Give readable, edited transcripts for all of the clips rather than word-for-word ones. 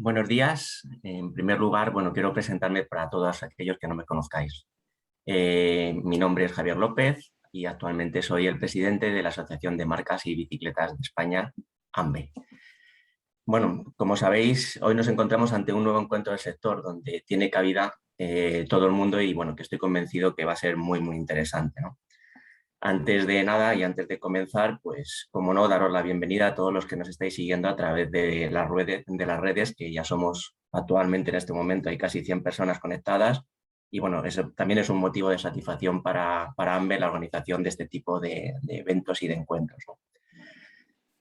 Buenos días. En primer lugar, quiero presentarme para todos aquellos que no me conozcáis. Mi nombre es Javier López y actualmente soy el presidente de la Asociación de Marcas y Bicicletas de España, AMBE. Bueno, como sabéis, hoy nos encontramos ante un nuevo encuentro del sector donde tiene cabida todo el mundo y que estoy convencido que va a ser muy interesante, ¿no? Antes de nada y antes de comenzar, pues, como no, daros la bienvenida a todos los que nos estáis siguiendo a través de las redes, que ya somos actualmente en este momento, hay casi 100 personas conectadas. Y eso también es un motivo de satisfacción para AMBE, la organización de este tipo de eventos y de encuentros, ¿no?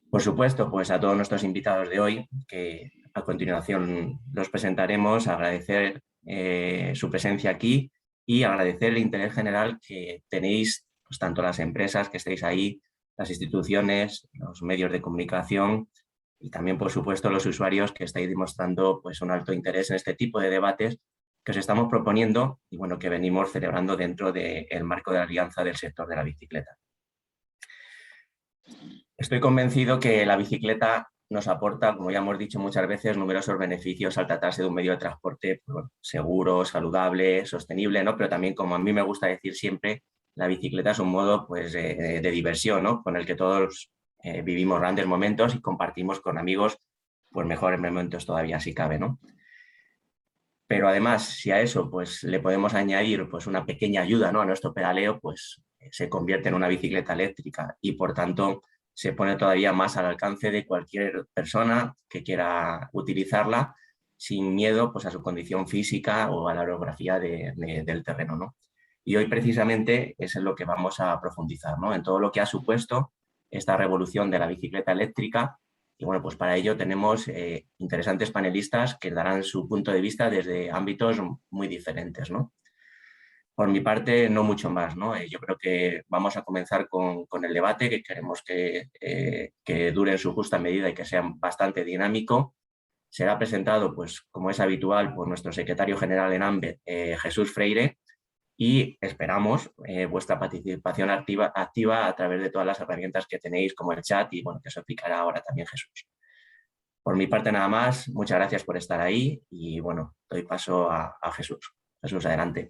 Por supuesto, pues a todos nuestros invitados de hoy, que a continuación los presentaremos, agradecer su presencia aquí y agradecer el interés general que tenéis, pues, tanto las empresas que estéis ahí, las instituciones, los medios de comunicación y también, por supuesto, los usuarios que estáis demostrando, pues, un alto interés en este tipo de debates que os estamos proponiendo y que venimos celebrando dentro del marco de la alianza del sector de la bicicleta. Estoy convencido que la bicicleta nos aporta, como ya hemos dicho muchas veces, numerosos beneficios al tratarse de un medio de transporte, pues, seguro, saludable, sostenible, ¿no? Pero también, como a mí me gusta decir siempre, la bicicleta es un modo, pues, de diversión, ¿no? Con el que todos vivimos grandes momentos y compartimos con amigos, pues, mejores momentos todavía, si cabe, ¿no? Pero además, si a eso, pues, le podemos añadir, pues, una pequeña ayuda, ¿no?, a nuestro pedaleo, pues se convierte en una bicicleta eléctrica y, por tanto, se pone todavía más al alcance de cualquier persona que quiera utilizarla sin miedo, pues, a su condición física o a la orografía del terreno, ¿no? Y hoy precisamente es en lo que vamos a profundizar, ¿no? En todo lo que ha supuesto esta revolución de la bicicleta eléctrica. Y pues para ello tenemos interesantes panelistas que darán su punto de vista desde ámbitos muy diferentes, ¿no? Por mi parte, no mucho más, ¿no? Yo creo que vamos a comenzar con el debate, que queremos que dure en su justa medida y que sea bastante dinámico. Será presentado, pues, como es habitual, por nuestro secretario general en AMBE, Jesús Freire, y esperamos vuestra participación activa a través de todas las herramientas que tenéis, como el chat, y que os explicará ahora también Jesús. Por mi parte nada más, muchas gracias por estar ahí y doy paso a Jesús. Jesús, adelante.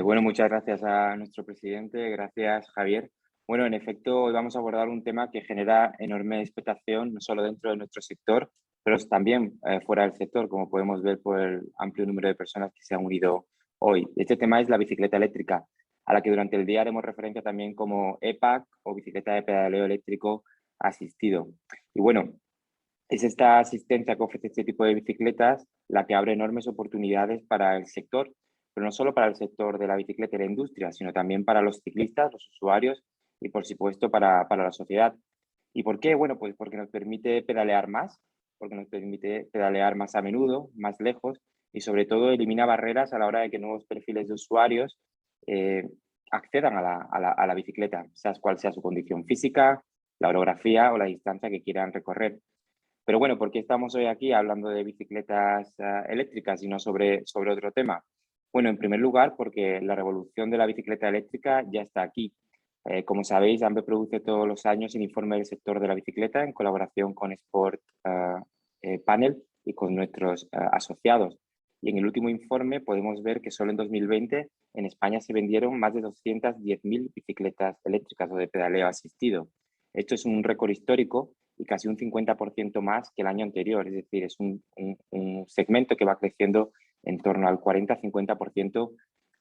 Bueno, muchas gracias a nuestro presidente, gracias Javier. Bueno, en efecto, hoy vamos a abordar un tema que genera enorme expectación, no solo dentro de nuestro sector, pero también fuera del sector, como podemos ver por el amplio número de personas que se han unido hoy. Este tema es la bicicleta eléctrica, a la que durante el día haremos referencia también como EPAC o bicicleta de pedaleo eléctrico asistido. Y bueno, es esta asistencia que ofrece este tipo de bicicletas la que abre enormes oportunidades para el sector, pero no solo para el sector de la bicicleta y la industria, sino también para los ciclistas, los usuarios y, por supuesto, para la sociedad. ¿Y por qué? Bueno, pues porque nos permite pedalear más, porque nos permite pedalear más a menudo, más lejos y, sobre todo, elimina barreras a la hora de que nuevos perfiles de usuarios eh, accedan a la bicicleta, sea cual sea su condición física, la orografía o la distancia que quieran recorrer. Pero bueno, ¿por qué estamos hoy aquí hablando de bicicletas eléctricas y no sobre otro tema? Bueno, en primer lugar, porque la revolución de la bicicleta eléctrica ya está aquí. Como sabéis, AMBE produce todos los años el informe del sector de la bicicleta en colaboración con Sport Panel y con nuestros asociados. Y en el último informe podemos ver que solo en 2020 en España se vendieron más de 210.000 bicicletas eléctricas o de pedaleo asistido. Esto es un récord histórico y casi un 50% más que el año anterior. Es decir, es un segmento que va creciendo en torno al 40-50%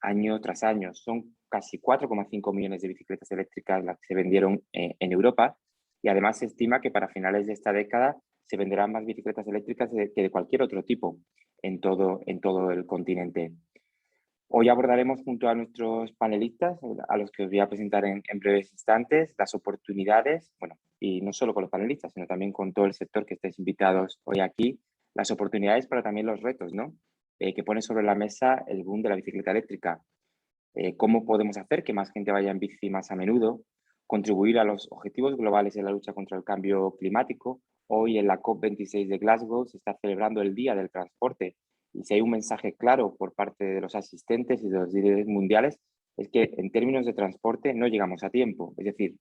año tras año. Son casi 4,5 millones de bicicletas eléctricas las que se vendieron en Europa y además se estima que para finales de esta década se venderán más bicicletas eléctricas que de cualquier otro tipo en todo el continente. Hoy abordaremos junto a nuestros panelistas, a los que os voy a presentar en breves instantes, las oportunidades, bueno, y no solo con los panelistas, sino también con todo el sector que estáis invitados hoy aquí, las oportunidades, pero también los retos, ¿no? Que pone sobre la mesa el boom de la bicicleta eléctrica. ¿Cómo podemos hacer que más gente vaya en bici más a menudo? Contribuir a los objetivos globales en la lucha contra el cambio climático. Hoy en la COP26 de Glasgow se está celebrando el Día del Transporte y si hay un mensaje claro por parte de los asistentes y de los líderes mundiales es que en términos de transporte no llegamos a tiempo. Es decir,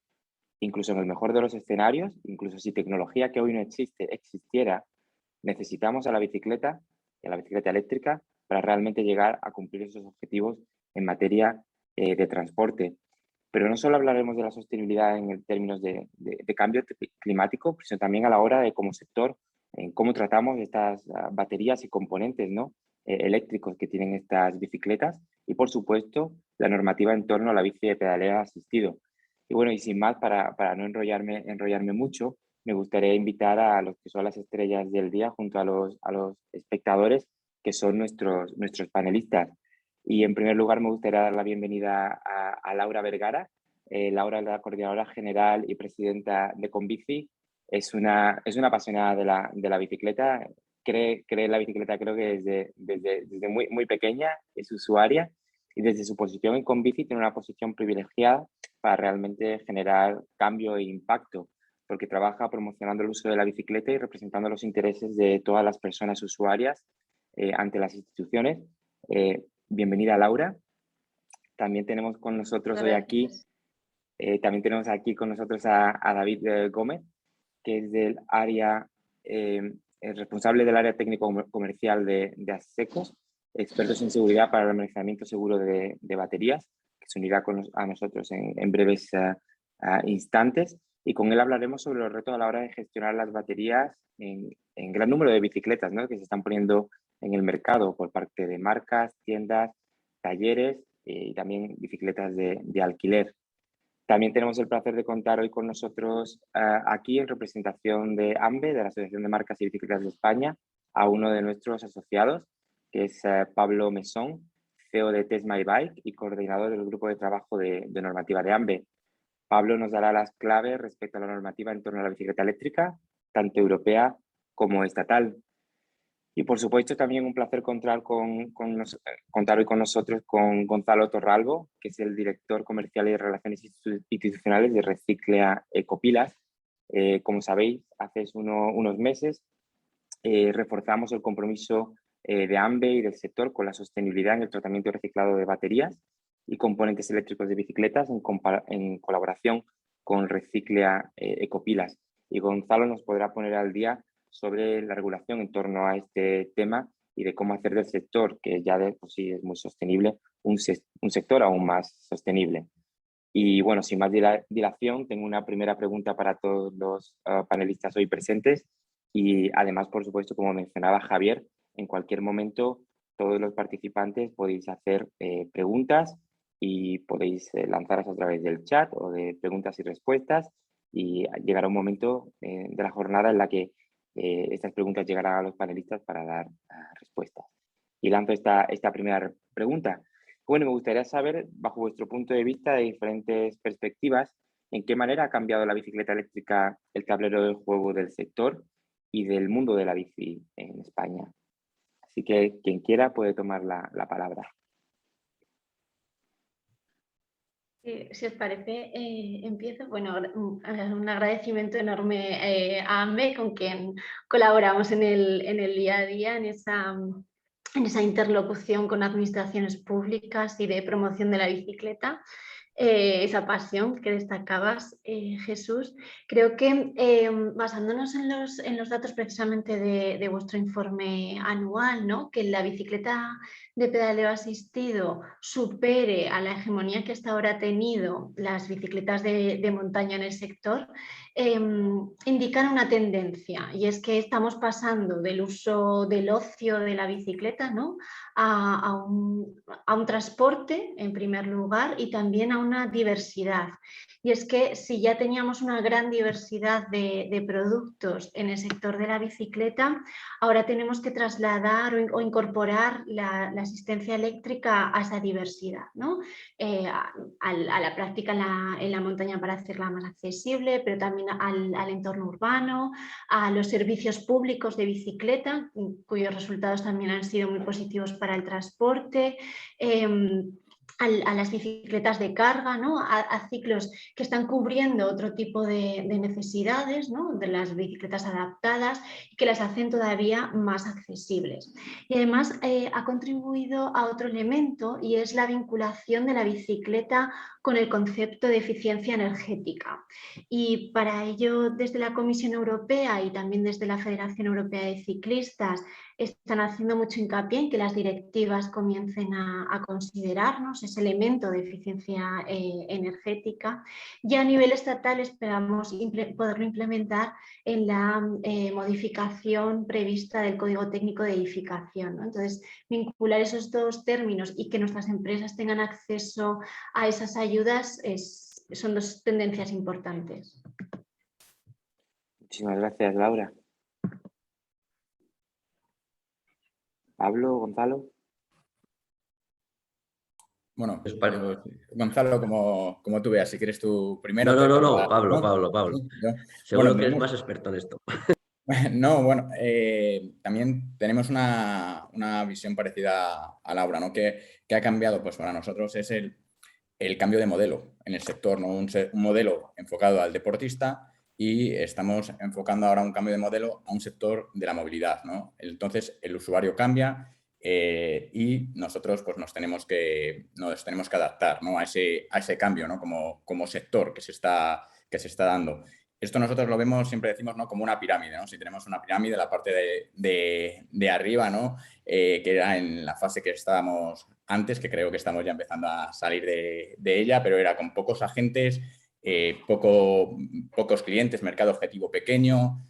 incluso en el mejor de los escenarios, incluso si tecnología que hoy no existe existiera, necesitamos a la bicicleta y a la bicicleta eléctrica para realmente llegar a cumplir esos objetivos en materia de transporte. Pero no solo hablaremos de la sostenibilidad en términos de cambio climático, sino también a la hora de, como sector, en cómo tratamos estas baterías y componentes, ¿no? Eléctricos que tienen estas bicicletas y, por supuesto, la normativa en torno a la bici de pedaleo asistido. Y bueno, y sin más, para no enrollarme mucho, me gustaría invitar a los que son las estrellas del día junto a los espectadores, que son nuestros panelistas. Y en primer lugar me gustaría dar la bienvenida a Laura Vergara. Laura es la coordinadora general y presidenta de Conbici. Es una apasionada de la bicicleta. Cree en la bicicleta, creo que desde muy pequeña, es usuaria, y desde su posición en Conbici tiene una posición privilegiada para realmente generar cambio e impacto, porque trabaja promocionando el uso de la bicicleta y representando los intereses de todas las personas usuarias ante las instituciones. Bienvenida, Laura. También tenemos con nosotros hoy aquí, también tenemos aquí con nosotros a David Gómez, que es del área, el responsable del área técnico-comercial de Asecos, expertos en seguridad para el almacenamiento seguro de baterías, que se unirá a nosotros en breves instantes. Y con él hablaremos sobre los retos a la hora de gestionar las baterías en gran número de bicicletas, ¿no?, que se están poniendo en el mercado por parte de marcas, tiendas, talleres y también bicicletas de alquiler. También tenemos el placer de contar hoy con nosotros aquí en representación de AMBE, de la Asociación de Marcas y Bicicletas de España, a uno de nuestros asociados, que es Pablo Mesón, CEO de Test My Bike y coordinador del grupo de trabajo de normativa de AMBE. Pablo nos dará las claves respecto a la normativa en torno a la bicicleta eléctrica, tanto europea como estatal. Y por supuesto también un placer contar hoy con nosotros con Gonzalo Torralbo, que es el director comercial y de Relaciones Institucionales de Reciclea Ecopilas. Como sabéis, hace unos meses reforzamos el compromiso de AMBE y del sector con la sostenibilidad en el tratamiento y reciclado de baterías y componentes eléctricos de bicicletas en colaboración con Reciclea Ecopilas. Y Gonzalo nos podrá poner al día sobre la regulación en torno a este tema y de cómo hacer del sector, que ya de por sí es muy sostenible, un sector aún más sostenible. Y bueno, sin más dilación, tengo una primera pregunta para todos los panelistas hoy presentes y además, por supuesto, como mencionaba Javier, en cualquier momento todos los participantes podéis hacer preguntas y podéis lanzarlas a través del chat o de preguntas y respuestas, y llegará un momento de la jornada en la que estas preguntas llegarán a los panelistas para dar respuestas. Y lanzo esta primera pregunta. Bueno, me gustaría saber, bajo vuestro punto de vista, de diferentes perspectivas, en qué manera ha cambiado la bicicleta eléctrica el tablero de juego del sector y del mundo de la bici en España. Así que quien quiera puede tomar la palabra. Si os parece, empiezo. Bueno, un agradecimiento enorme a AMBE, con quien colaboramos en el día a día, en esa interlocución con administraciones públicas y de promoción de la bicicleta. Esa pasión que destacabas, Jesús. Creo que basándonos en los datos precisamente de vuestro informe anual, ¿no?, que la bicicleta de pedaleo asistido supere a la hegemonía que hasta ahora ha tenido las bicicletas de montaña en el sector, indican una tendencia, y es que estamos pasando del uso del ocio de la bicicleta, ¿no?, a un transporte en primer lugar, y también a una diversidad. Y es que si ya teníamos una gran diversidad de productos en el sector de la bicicleta, ahora tenemos que trasladar o incorporar la asistencia eléctrica a esa diversidad, ¿no? A la práctica en la montaña para hacerla más accesible, pero también al entorno urbano, a los servicios públicos de bicicleta, cuyos resultados también han sido muy positivos para el transporte, a las bicicletas de carga, ¿no? A ciclos que están cubriendo otro tipo de necesidades, ¿no? De las bicicletas adaptadas y que las hacen todavía más accesibles. Y además ha contribuido a otro elemento y es la vinculación de la bicicleta con el concepto de eficiencia energética. Y para ello, desde la Comisión Europea y también desde la Federación Europea de Ciclistas, están haciendo mucho hincapié en que las directivas comiencen a considerarnos ese elemento de eficiencia energética, y a nivel estatal esperamos poderlo implementar en la modificación prevista del Código Técnico de Edificación, ¿no? Entonces, vincular esos dos términos y que nuestras empresas tengan acceso a esas ayudas son dos tendencias importantes. Muchísimas gracias, Laura. Pablo, Gonzalo. Bueno, Gonzalo, como tú veas, si quieres tú primero. No, Pablo. Seguro Bueno, que eres más experto en esto. No, bueno, también tenemos una visión parecida a Laura, ¿no? Que ha cambiado, pues para nosotros es el cambio de modelo en el sector, ¿no? Un modelo enfocado al deportista, y estamos enfocando ahora un cambio de modelo a un sector de la movilidad, ¿no? Entonces, el usuario cambia y nosotros pues nos tenemos que adaptar, ¿no? a ese cambio, ¿no? como sector que se está dando. Esto nosotros lo vemos, siempre decimos, ¿no? Como una pirámide, ¿no? Si tenemos una pirámide, la parte de arriba, ¿no? Que era en la fase que estábamos antes, que creo que estamos ya empezando a salir de ella, pero era con pocos agentes, pocos clientes, mercado objetivo pequeño,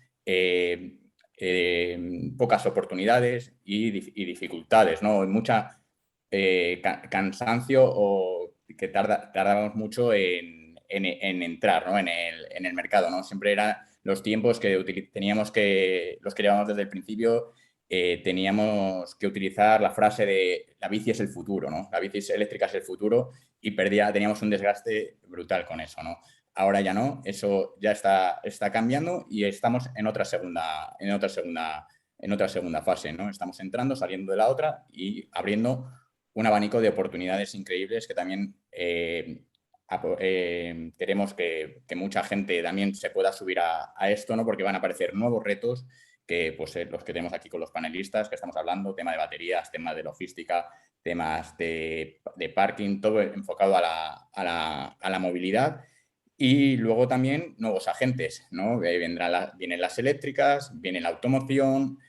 pocas oportunidades y dificultades, ¿no? Mucha cansancio, o que tardábamos mucho en entrar, ¿no? en el mercado, ¿no? Siempre eran los tiempos que teníamos los que llevamos desde el principio, teníamos que utilizar la frase de la bici es el futuro, ¿no? La bici eléctrica es el futuro, y teníamos un desgaste brutal con eso, ¿no? Ahora ya no, eso ya está cambiando y estamos en otra segunda fase, ¿no? Estamos entrando, saliendo de la otra y abriendo un abanico de oportunidades increíbles que también queremos que mucha gente también se pueda subir a esto, ¿no? Porque van a aparecer nuevos retos que pues, los que tenemos aquí con los panelistas que estamos hablando, tema de baterías, temas de logística, temas de parking, todo enfocado a la movilidad. Y luego también nuevos agentes, ¿no? Vienen las eléctricas, viene la automoción,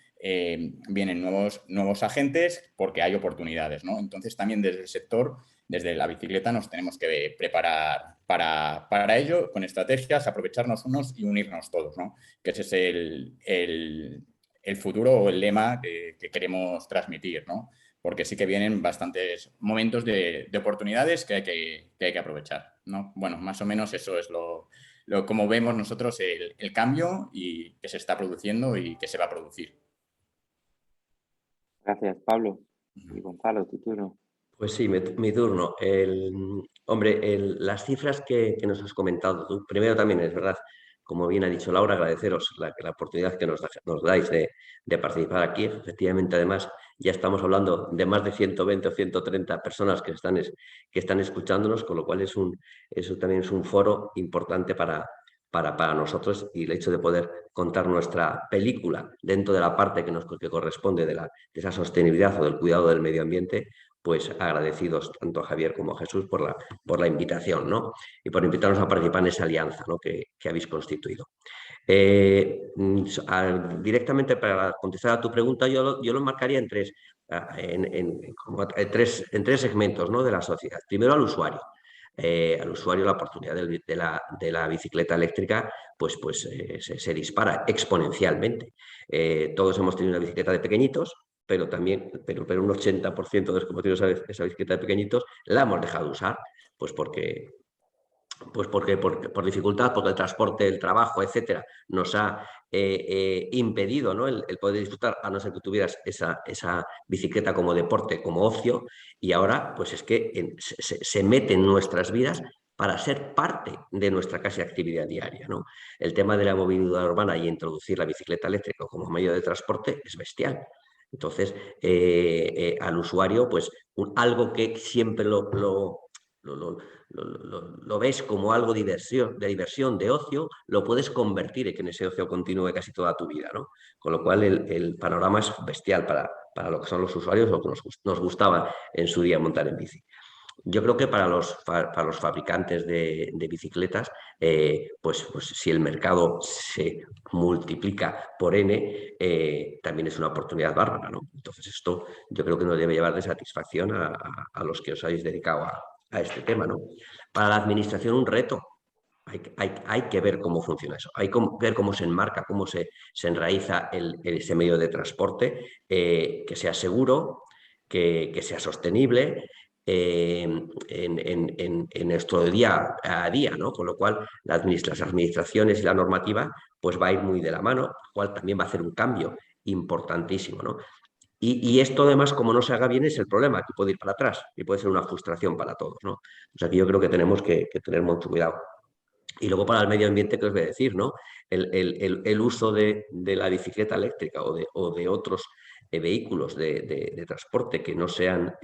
vienen nuevos agentes porque hay oportunidades, ¿no? Entonces también desde el sector, desde la bicicleta, nos tenemos que preparar para ello con estrategias, aprovecharnos unos y unirnos todos, ¿no? Que ese es el futuro o el lema que queremos transmitir, ¿no? Porque sí que vienen bastantes momentos de oportunidades que hay que aprovechar, ¿no? Bueno, más o menos eso es como vemos nosotros el cambio y que se está produciendo y que se va a producir. Gracias, Pablo. Y Gonzalo, tu turno. Pues sí, mi turno. Las cifras que nos has comentado tú, primero también es verdad, como bien ha dicho Laura, agradeceros la oportunidad que nos dais de participar aquí. Efectivamente, además, ya estamos hablando de más de 120 o 130 personas que están escuchándonos, con lo cual eso también es un foro importante para nosotros, y el hecho de poder contar nuestra película dentro de la parte que corresponde de esa sostenibilidad o del cuidado del medio ambiente, pues agradecidos tanto a Javier como a Jesús por la invitación, ¿no? Y por invitarnos a participar en esa alianza, ¿no? que habéis constituido. Directamente para contestar a tu pregunta, yo lo marcaría en tres segmentos, ¿no? de la sociedad. Primero al usuario. Al usuario la oportunidad de la bicicleta eléctrica pues se dispara exponencialmente. Todos hemos tenido una bicicleta de pequeñitos, pero un 80% de los que hemos tenido esa bicicleta de pequeñitos la hemos dejado de usar, pues porque por dificultad, porque el transporte, el trabajo, etcétera, nos ha impedido, ¿no? el poder disfrutar, a no ser que tuvieras esa bicicleta como deporte, como ocio, y ahora pues es que se mete en nuestras vidas para ser parte de nuestra casi actividad diaria, ¿no? El tema de la movilidad urbana y introducir la bicicleta eléctrica como medio de transporte es bestial. Entonces, al usuario, pues algo que siempre lo ves como algo de diversión, de ocio, lo puedes convertir en que en ese ocio continúe casi toda tu vida, ¿no? Con lo cual el panorama es bestial para lo que son los usuarios o que nos gustaba en su día montar en bici. Yo creo que para los fabricantes de bicicletas, pues si el mercado se multiplica por N, también es una oportunidad bárbara, ¿no? Entonces esto yo creo que nos debe llevar de satisfacción a los que os habéis dedicado a este tema, ¿no? Para la administración un reto. Hay que ver cómo funciona eso, hay que ver cómo se enmarca, cómo se enraiza ese medio de transporte, que sea seguro, que sea sostenible en nuestro día a día, ¿no? Con lo cual las administraciones y la normativa pues va a ir muy de la mano, lo cual también va a hacer un cambio importantísimo, ¿no? Y esto además, como no se haga bien, es el problema, que puede ir para atrás y puede ser una frustración para todos, ¿no? O sea que yo creo que tenemos que tener mucho cuidado. Y luego para el medio ambiente, ¿qué os voy a decir, no? El uso de la bicicleta eléctrica o de otros vehículos de transporte que no sean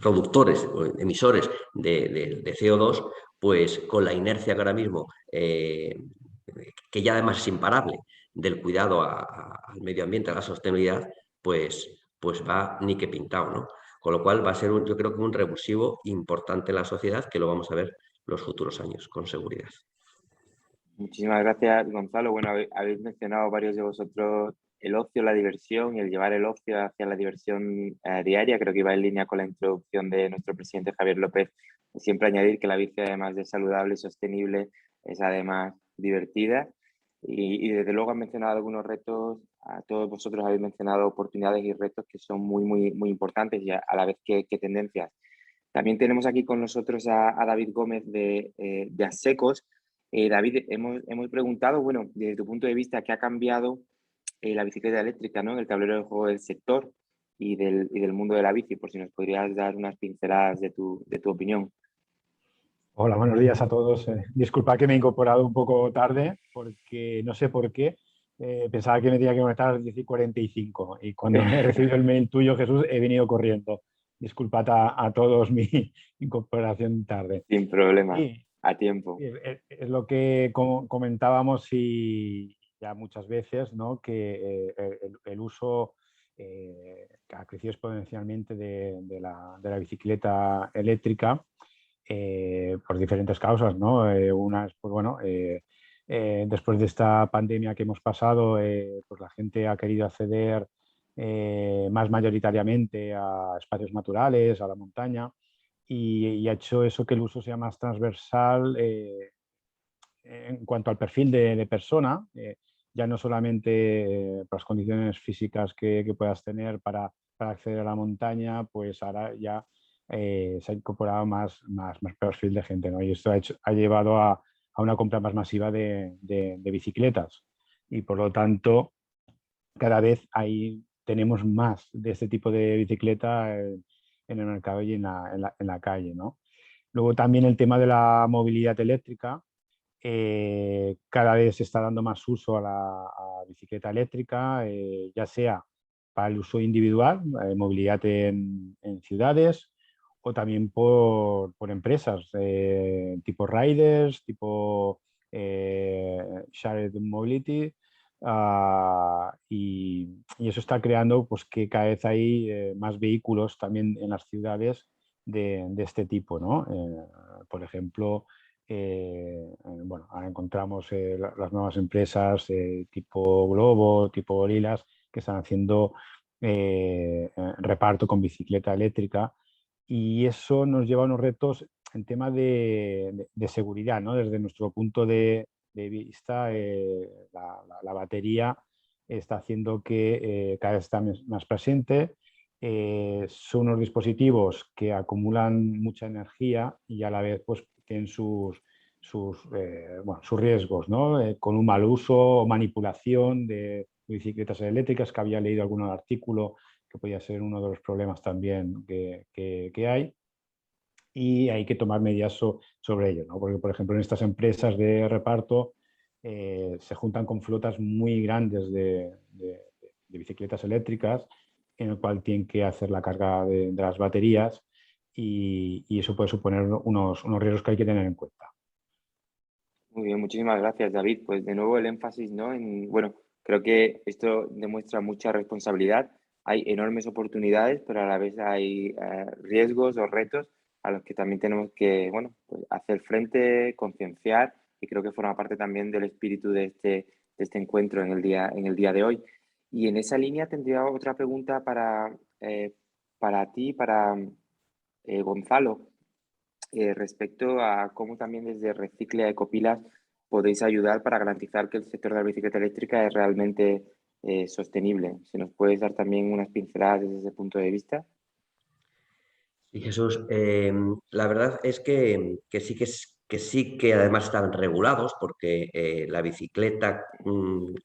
productores o emisores de CO2, pues con la inercia que ahora mismo, que ya además es imparable, del cuidado al medio ambiente, a la sostenibilidad, pues va ni que pintado, ¿no? Con lo cual va a ser, yo creo que un revulsivo importante en la sociedad que lo vamos a ver los futuros años, con seguridad. Muchísimas gracias, Gonzalo. Bueno, habéis mencionado varios de vosotros el ocio, la diversión y el llevar el ocio hacia la diversión diaria. Creo que iba en línea con la introducción de nuestro presidente Javier López. Siempre añadir que la bici, además de saludable y sostenible, es además divertida. Y desde luego han mencionado algunos retos. A todos vosotros habéis mencionado oportunidades y retos que son muy importantes y a la vez que tendencias. También tenemos aquí con nosotros a David Gómez de Asecos. David, hemos preguntado, bueno, desde tu punto de vista, ¿qué ha cambiado la bicicleta eléctrica, ¿no? En el tablero de juego del sector y del mundo de la bici? Por si nos podrías dar unas pinceladas de tu opinión. Hola, buenos días a todos. Disculpad que me he incorporado un poco tarde porque no sé por qué. Pensaba que me tenía que conectar a las 10:45 y cuando he recibido el mail tuyo, Jesús, he venido corriendo. Disculpad a todos mi incorporación tarde. Sin problema, Sí, a tiempo. es lo que comentábamos y ya muchas veces, ¿no? Que el uso que ha crecido exponencialmente de la bicicleta eléctrica por diferentes causas, ¿no? Unas, pues bueno, después de esta pandemia que hemos pasado, pues la gente ha querido acceder más mayoritariamente a espacios naturales, a la montaña, y ha hecho eso que el uso sea más transversal en cuanto al perfil de persona, ya no solamente por las condiciones físicas que puedas tener para acceder a la montaña, pues ahora ya se ha incorporado más perfil de gente, ¿no? Y esto ha llevado a una compra más masiva de bicicletas y por lo tanto cada vez tenemos más de este tipo de bicicleta en el mercado y en la calle, ¿no? Luego también el tema de la movilidad eléctrica. Cada vez se está dando más uso a la bicicleta eléctrica, ya sea para el uso individual, movilidad en ciudades, o también por empresas tipo riders, tipo shared mobility, y eso está creando pues, que cada vez hay más vehículos también en las ciudades de este tipo, ¿no? Por ejemplo, bueno, ahora encontramos las nuevas empresas tipo Glovo, tipo Lilas, que están haciendo reparto con bicicleta eléctrica y eso nos lleva a unos retos en tema de seguridad, ¿no? Desde nuestro punto de vista, la batería está haciendo que cada vez está más presente. Son unos dispositivos que acumulan mucha energía y a la vez pues, tienen sus riesgos, ¿no? Con un mal uso o manipulación de bicicletas eléctricas, que había leído algún artículo que podía ser uno de los problemas también que hay. Y hay que tomar medidas sobre ello, ¿no? Porque, por ejemplo, en estas empresas de reparto se juntan con flotas muy grandes de bicicletas eléctricas, en el cual tienen que hacer la carga de las baterías y eso puede suponer unos riesgos que hay que tener en cuenta. Muy bien, muchísimas gracias, David. Pues de nuevo el énfasis, ¿no? Bueno, creo que esto demuestra mucha responsabilidad. Hay enormes oportunidades, pero a la vez hay riesgos o retos a los que también tenemos que, bueno, pues hacer frente, concienciar, y creo que forma parte también del espíritu de este encuentro en el día de hoy. Y en esa línea tendría otra pregunta para ti, para Gonzalo, respecto a cómo también desde Recicle a Ecopilas podéis ayudar para garantizar que el sector de la bicicleta eléctrica es realmente sostenible. ¿Si nos puedes dar también unas pinceladas desde ese punto de vista? Sí, Jesús, la verdad es que sí que además están regulados porque la bicicleta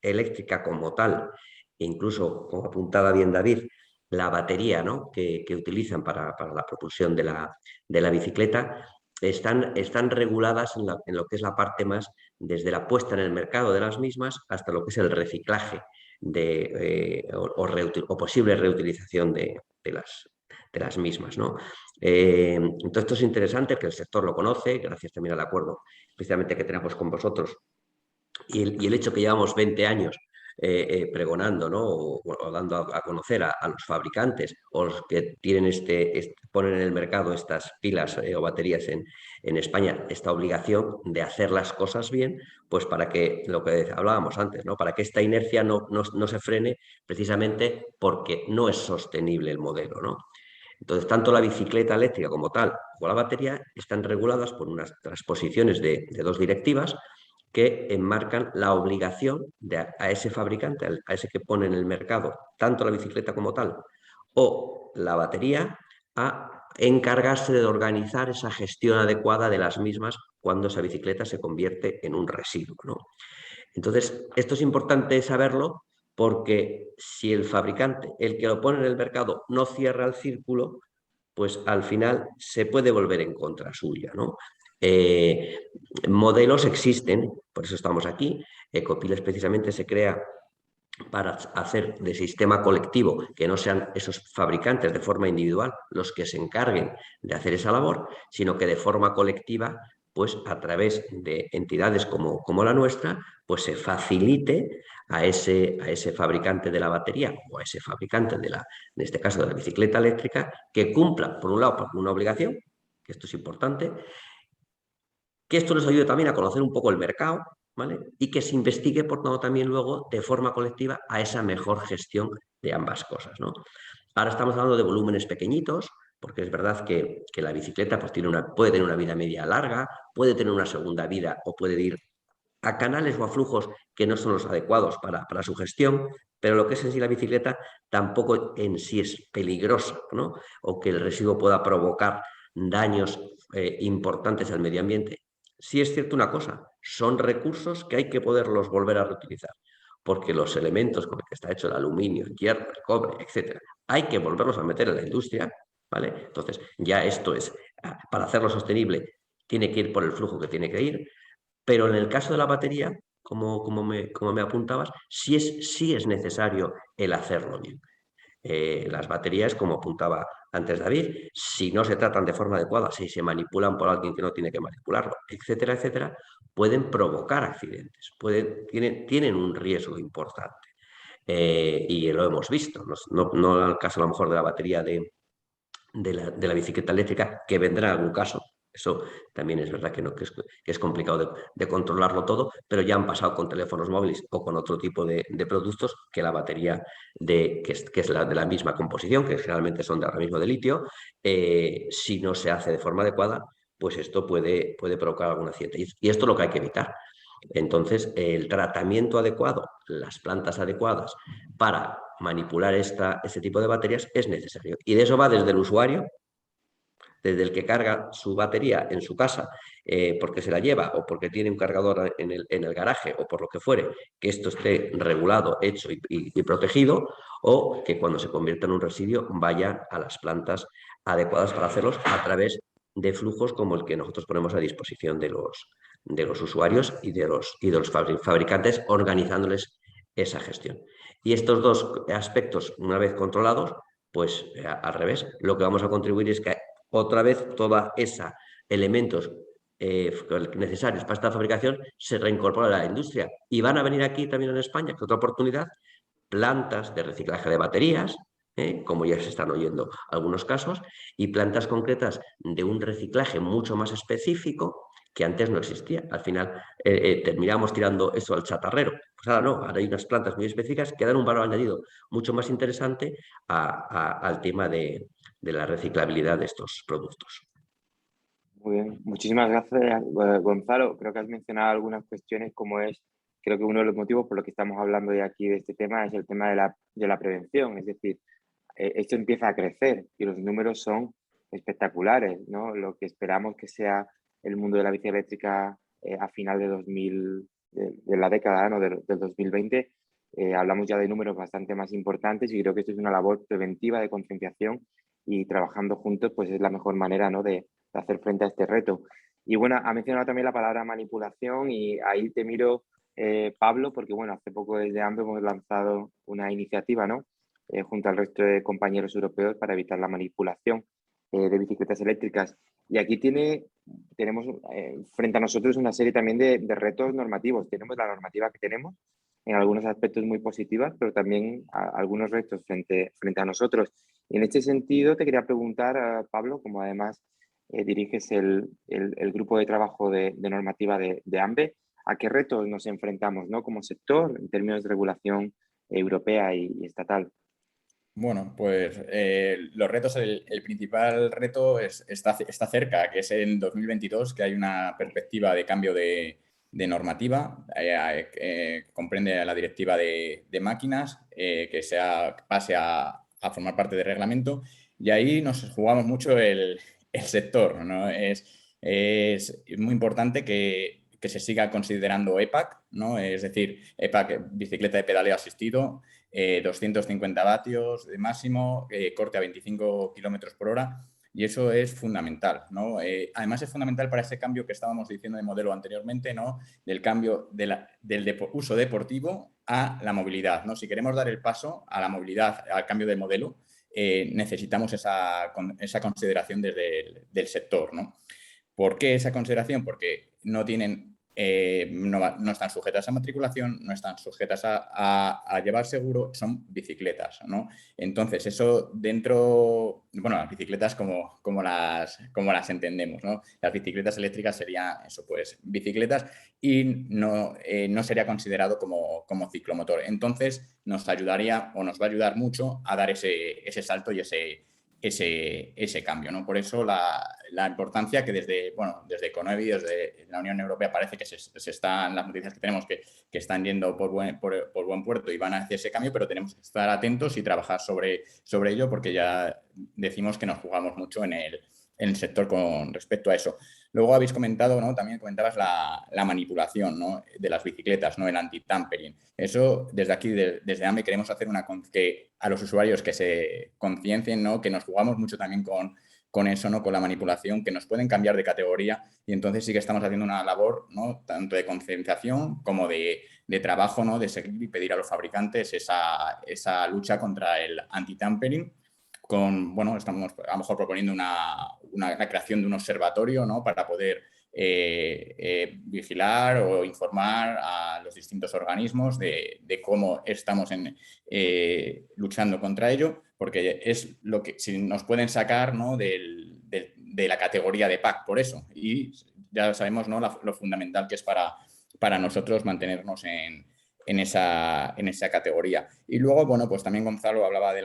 eléctrica como tal, incluso como apuntaba bien David, la batería, ¿no?, que utilizan para la propulsión de la bicicleta, están reguladas en lo que es la parte más, desde la puesta en el mercado de las mismas hasta lo que es el reciclaje o posible reutilización de las mismas, ¿no? Entonces esto es interesante, que el sector lo conoce, gracias también al acuerdo especialmente que tenemos con vosotros y el hecho que llevamos 20 años pregonando, ¿no?, o dando a conocer a los fabricantes o los que tienen ponen en el mercado estas pilas o baterías en España, esta obligación de hacer las cosas bien, pues para que, lo que hablábamos antes, ¿no?, para que esta inercia no se frene, precisamente porque no es sostenible el modelo, ¿no? Entonces, tanto la bicicleta eléctrica como tal, o la batería, están reguladas por unas transposiciones de dos directivas que enmarcan la obligación a ese fabricante, a ese que pone en el mercado, tanto la bicicleta como tal, o la batería, a encargarse de organizar esa gestión adecuada de las mismas cuando esa bicicleta se convierte en un residuo, ¿no? Entonces, esto es importante saberlo, porque si el fabricante, el que lo pone en el mercado, no cierra el círculo, pues al final se puede volver en contra suya, ¿no? Modelos existen, por eso estamos aquí. Ecopilas precisamente se crea para hacer de sistema colectivo, que no sean esos fabricantes de forma individual los que se encarguen de hacer esa labor, sino que de forma colectiva, pues a través de entidades como la nuestra, pues se facilite a ese fabricante de la batería o a ese fabricante en este caso de la bicicleta eléctrica, que cumpla, por un lado, una obligación, que esto es importante, que esto les ayude también a conocer un poco el mercado, ¿vale? Y que se investigue, por tanto, también luego de forma colectiva a esa mejor gestión de ambas cosas, ¿no? Ahora estamos hablando de volúmenes pequeñitos, porque es verdad que la bicicleta pues, puede tener una vida media larga, puede tener una segunda vida o puede ir a canales o a flujos que no son los adecuados para su gestión, pero lo que es en sí la bicicleta tampoco en sí es peligrosa, ¿no?, o que el residuo pueda provocar daños importantes al medio ambiente. Sí es cierto una cosa, son recursos que hay que poderlos volver a reutilizar, porque los elementos con los que está hecho el aluminio, el hierro, el cobre, etcétera, hay que volverlos a meter en la industria, ¿vale? Entonces, ya esto es, para hacerlo sostenible, tiene que ir por el flujo que tiene que ir, pero en el caso de la batería, como me apuntabas, sí es necesario el hacerlo bien. Las baterías, como apuntaba antes David, si no se tratan de forma adecuada, si se manipulan por alguien que no tiene que manipularlo, etcétera, etcétera, pueden provocar accidentes, tienen un riesgo importante. Y lo hemos visto, no en el caso a lo mejor de la batería de la bicicleta eléctrica, que vendrá en algún caso. Eso también es verdad que es complicado de controlarlo todo, pero ya han pasado con teléfonos móviles o con otro tipo de productos que la batería que es de la misma composición, que generalmente son ahora mismo de litio, si no se hace de forma adecuada, pues esto puede provocar algún accidente. Y esto es lo que hay que evitar. Entonces, el tratamiento adecuado, las plantas adecuadas para manipular este tipo de baterías es necesario. Y de eso va desde el usuario, desde el que carga su batería en su casa porque se la lleva o porque tiene un cargador en el garaje o por lo que fuere, que esto esté regulado, hecho y protegido, o que cuando se convierta en un residuo vaya a las plantas adecuadas para hacerlos a través de flujos como el que nosotros ponemos a disposición de los usuarios y de los fabricantes, organizándoles esa gestión. Y estos dos aspectos, una vez controlados, pues al revés, lo que vamos a contribuir es que otra vez toda esa elementos necesarios para esta fabricación se reincorporan a la industria. Y van a venir aquí también en España, que es otra oportunidad, plantas de reciclaje de baterías, como ya se están oyendo algunos casos, y plantas concretas de un reciclaje mucho más específico que antes no existía. Al final terminamos tirando eso al chatarrero. Pues ahora no, ahora hay unas plantas muy específicas que dan un valor añadido mucho más interesante al tema de la reciclabilidad de estos productos. Muy bien, muchísimas gracias, Gonzalo. Creo que has mencionado algunas cuestiones como es, creo que uno de los motivos por los que estamos hablando de aquí de este tema es el tema de la prevención. Es decir, esto empieza a crecer y los números son espectaculares, ¿no? Lo que esperamos que sea el mundo de la bici eléctrica a final de la década, ¿no? del 2020, hablamos ya de números bastante más importantes y creo que esto es una labor preventiva de concienciación y trabajando juntos pues es la mejor manera, ¿no? de hacer frente a este reto. Y bueno, ha mencionado también la palabra manipulación y ahí te miro, Pablo, porque bueno, hace poco desde AMBE hemos lanzado una iniciativa, ¿no? Junto al resto de compañeros europeos para evitar la manipulación de bicicletas eléctricas. Y aquí tenemos frente a nosotros una serie también de retos normativos. Tenemos la normativa que tenemos, en algunos aspectos muy positivas, pero también algunos retos frente a nosotros. Y en este sentido te quería preguntar, Pablo, como además diriges el grupo de trabajo de normativa de AMBE, ¿a qué retos nos enfrentamos, ¿no? Como sector en términos de regulación europea y estatal? Bueno, pues los retos, el principal reto está cerca, que es en 2022, que hay una perspectiva de cambio de normativa, comprende la directiva de máquinas, que pase a formar parte del reglamento, y ahí nos jugamos mucho el sector, ¿no? Es muy importante que se siga considerando EPAC, ¿no? Es decir, EPAC, bicicleta de pedaleo asistido, 250 vatios de máximo, corte a 25 kilómetros por hora, y eso es fundamental, ¿no? Además es fundamental para ese cambio que estábamos diciendo de modelo anteriormente, ¿no? Del cambio del uso deportivo a la movilidad, ¿no? Si queremos dar el paso a la movilidad, al cambio de modelo, necesitamos esa consideración desde el sector, ¿no? ¿Por qué esa consideración? Porque no tienen no están sujetas a matriculación, no están sujetas a llevar seguro, son bicicletas, ¿no? Entonces, eso dentro, bueno, las bicicletas como las entendemos, ¿no? Las bicicletas eléctricas serían eso, pues, bicicletas y no sería considerado como ciclomotor. Entonces, nos ayudaría o nos va a ayudar mucho a dar ese salto y ese cambio, ¿no? Por eso la importancia que desde Econovi, desde la Unión Europea, parece que se están, las noticias que tenemos que están yendo por buen puerto y van hacia ese cambio, pero tenemos que estar atentos y trabajar sobre ello, porque ya decimos que nos jugamos mucho en el sector con respecto a eso. Luego habéis comentado, ¿no? También comentabas la manipulación, ¿no? De las bicicletas, ¿no? El anti-tampering. Eso, desde aquí, desde AMBE, queremos hacer que a los usuarios que se conciencien, ¿no? Que nos jugamos mucho también con eso, ¿no? Con la manipulación, que nos pueden cambiar de categoría, y entonces sí que estamos haciendo una labor, ¿no? Tanto de concienciación como de trabajo, ¿no? De seguir y pedir a los fabricantes esa lucha contra el anti-tampering. Estamos a lo mejor proponiendo la creación de un observatorio, ¿no? Para poder vigilar o informar a los distintos organismos de cómo estamos luchando contra ello, porque es lo que si nos pueden sacar, ¿no? de la categoría de PAC por eso. Y ya sabemos, ¿no? lo fundamental que es para nosotros mantenernos en esa categoría. Y luego, bueno, pues también Gonzalo hablaba de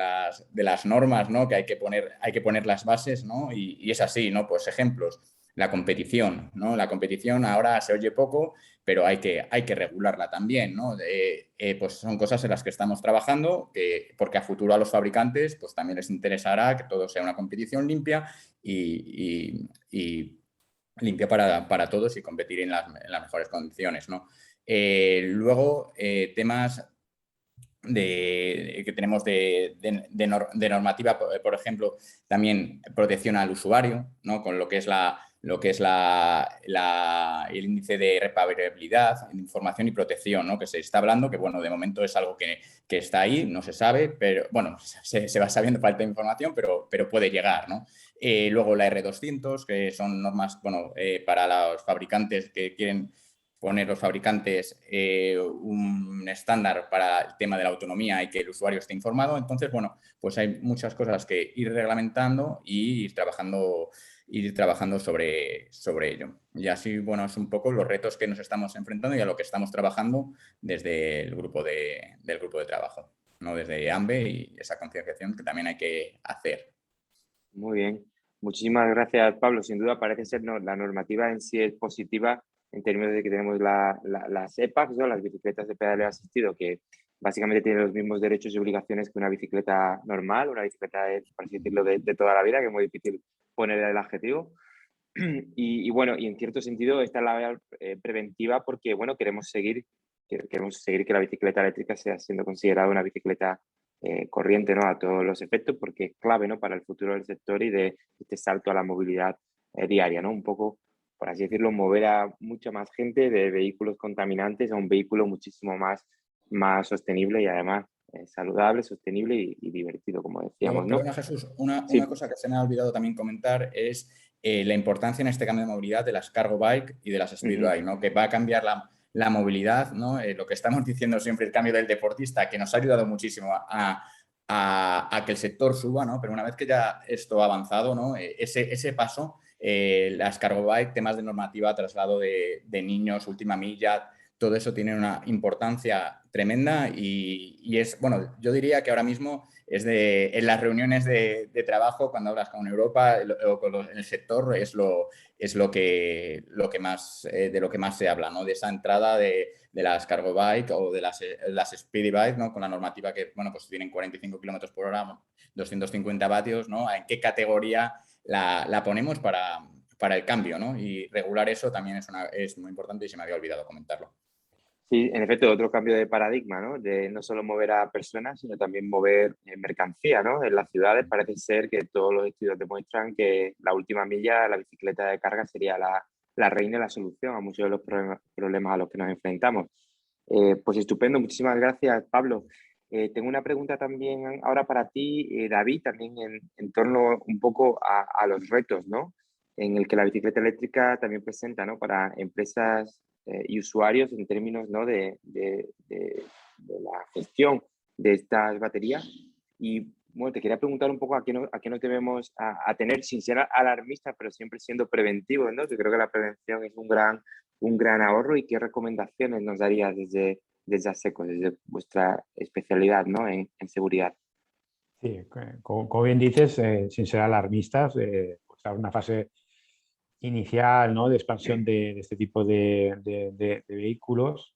las normas, ¿no? Que hay que poner las bases, ¿no? Y es así, ¿no? Pues ejemplos, la competición, ¿no? La competición ahora se oye poco, pero hay que regularla también, ¿no? Pues son cosas en las que estamos trabajando, porque a futuro a los fabricantes pues también les interesará que todo sea una competición limpia y limpia para todos y competir en las mejores condiciones, ¿no? Luego, temas que tenemos de normativa, por ejemplo, también protección al usuario, ¿no? Con lo que es la lo que es el índice de reparabilidad, información y protección, ¿no? Que se está hablando, que bueno, de momento es algo que está ahí, no se sabe, pero bueno, se va sabiendo, falta de información, pero puede llegar, ¿no? Luego la R200, que son normas, bueno, para los fabricantes que quieren poner los fabricantes un estándar para el tema de la autonomía y que el usuario esté informado. Entonces, bueno, pues hay muchas cosas que ir reglamentando y ir trabajando sobre ello. Y así, bueno, es un poco los retos que nos estamos enfrentando y a lo que estamos trabajando desde el grupo del grupo de trabajo, ¿no? Desde AMBE y esa concienciación que también hay que hacer. Muy bien. Muchísimas gracias, Pablo. Sin duda parece ser la normativa en sí es positiva en términos de que tenemos las EPAs, ¿no? Las bicicletas de pedaleo asistido, que básicamente tienen los mismos derechos y obligaciones que una bicicleta normal, una bicicleta, por así decirlo, de toda la vida, que es muy difícil poner el adjetivo. Y bueno, y en cierto sentido esta es la vía preventiva porque, bueno, queremos seguir que la bicicleta eléctrica sea siendo considerada una bicicleta corriente, ¿no? A todos los efectos, porque es clave, ¿no? Para el futuro del sector y de este salto a la movilidad diaria, ¿no? Un poco, por así decirlo, mover a mucha más gente de vehículos contaminantes a un vehículo muchísimo más sostenible y además saludable, sostenible y divertido, como decíamos, ¿no? Perdona, Jesús, una Sí. cosa que se me ha olvidado también comentar es la importancia en este cambio de movilidad de las cargo bike y de las speed bike, ¿no? Que va a cambiar la movilidad, ¿no? Lo que estamos diciendo siempre, el cambio del deportista, que nos ha ayudado muchísimo a que el sector suba, ¿no? Pero una vez que ya esto ha avanzado, ¿no? Ese paso, las cargo bike, temas de normativa, traslado de niños, última milla, todo eso tiene una importancia tremenda y es, bueno, yo diría que ahora mismo en las reuniones de trabajo, cuando hablas con Europa o con el sector, es lo que más, de lo que más se habla, ¿no? De esa entrada de las cargo bike o de las speedy bike, ¿no? Con la normativa que, bueno, pues tienen 45 km por hora, 250 vatios, ¿no? ¿En qué categoría la ponemos para el cambio, ¿no? Y regular eso también es muy importante y se me había olvidado comentarlo. Sí, en efecto, otro cambio de paradigma, ¿no? De no solo mover a personas, sino también mover mercancía, ¿no? En las ciudades parece ser que todos los estudios demuestran que la última milla, la bicicleta de carga, sería la reina y la solución a muchos de los problemas a los que nos enfrentamos. Pues estupendo, muchísimas gracias, Pablo. Tengo una pregunta también ahora para ti, David, también en torno un poco a los retos, ¿no? En el que la bicicleta eléctrica también presenta, ¿no? Para empresas y usuarios en términos, ¿no? de la gestión de estas baterías. Y bueno, te quería preguntar un poco a qué no debemos a tener, sin ser alarmistas, pero siempre siendo preventivos, ¿no? Que creo que la prevención es un gran ahorro. ¿Y qué recomendaciones nos darías desde ASECO, desde vuestra especialidad, ¿no? en seguridad? Sí, como bien dices, sin ser alarmistas, pues una fase inicial, ¿no? De expansión de este tipo de vehículos.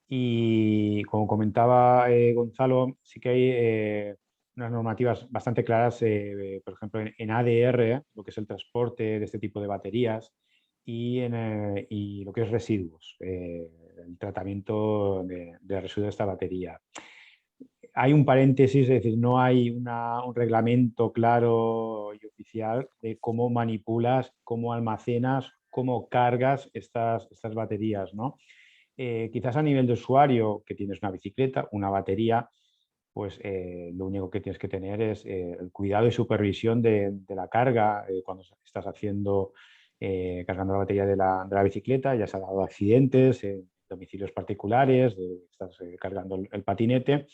Y como comentaba Gonzalo, sí que hay unas normativas bastante claras, por ejemplo, en ADR, lo que es el transporte de este tipo de baterías, y lo que es residuos, el tratamiento de residuos de esta batería. Hay un paréntesis, es decir, no hay un reglamento claro y oficial de cómo manipulas, cómo almacenas, cómo cargas estas baterías, ¿no? Quizás a nivel de usuario, que tienes una bicicleta, una batería, pues lo único que tienes que tener es el cuidado y supervisión de la carga cuando estás cargando la batería de la bicicleta. Ya se ha dado accidentes en domicilios particulares, estás cargando el patinete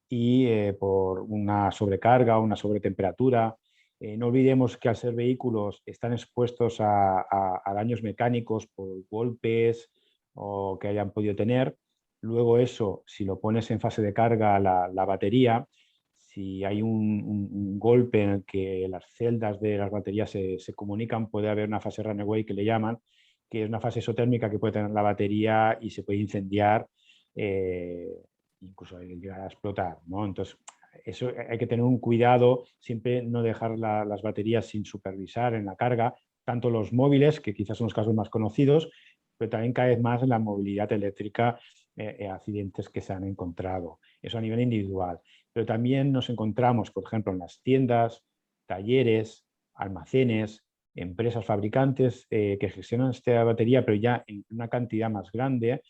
y por una sobrecarga o una sobretemperatura. No olvidemos que al ser vehículos están expuestos a daños mecánicos por golpes o que hayan podido tener. Luego eso, si lo pones en fase de carga la batería, si hay un golpe en el que las celdas de las baterías se comunican, puede haber una fase runaway que le llaman, que es una fase isotérmica que puede tener la batería y se puede incendiar, incluso llegar a explotar, ¿no? Entonces, eso hay que tener un cuidado, siempre no dejar las baterías sin supervisar en la carga, tanto los móviles, que quizás son los casos más conocidos, pero también cada vez más en la movilidad eléctrica, accidentes que se han encontrado. Eso a nivel individual. Pero también nos encontramos, por ejemplo, en las tiendas, talleres, almacenes, empresas fabricantes que gestionan esta batería, pero ya en una cantidad más grande,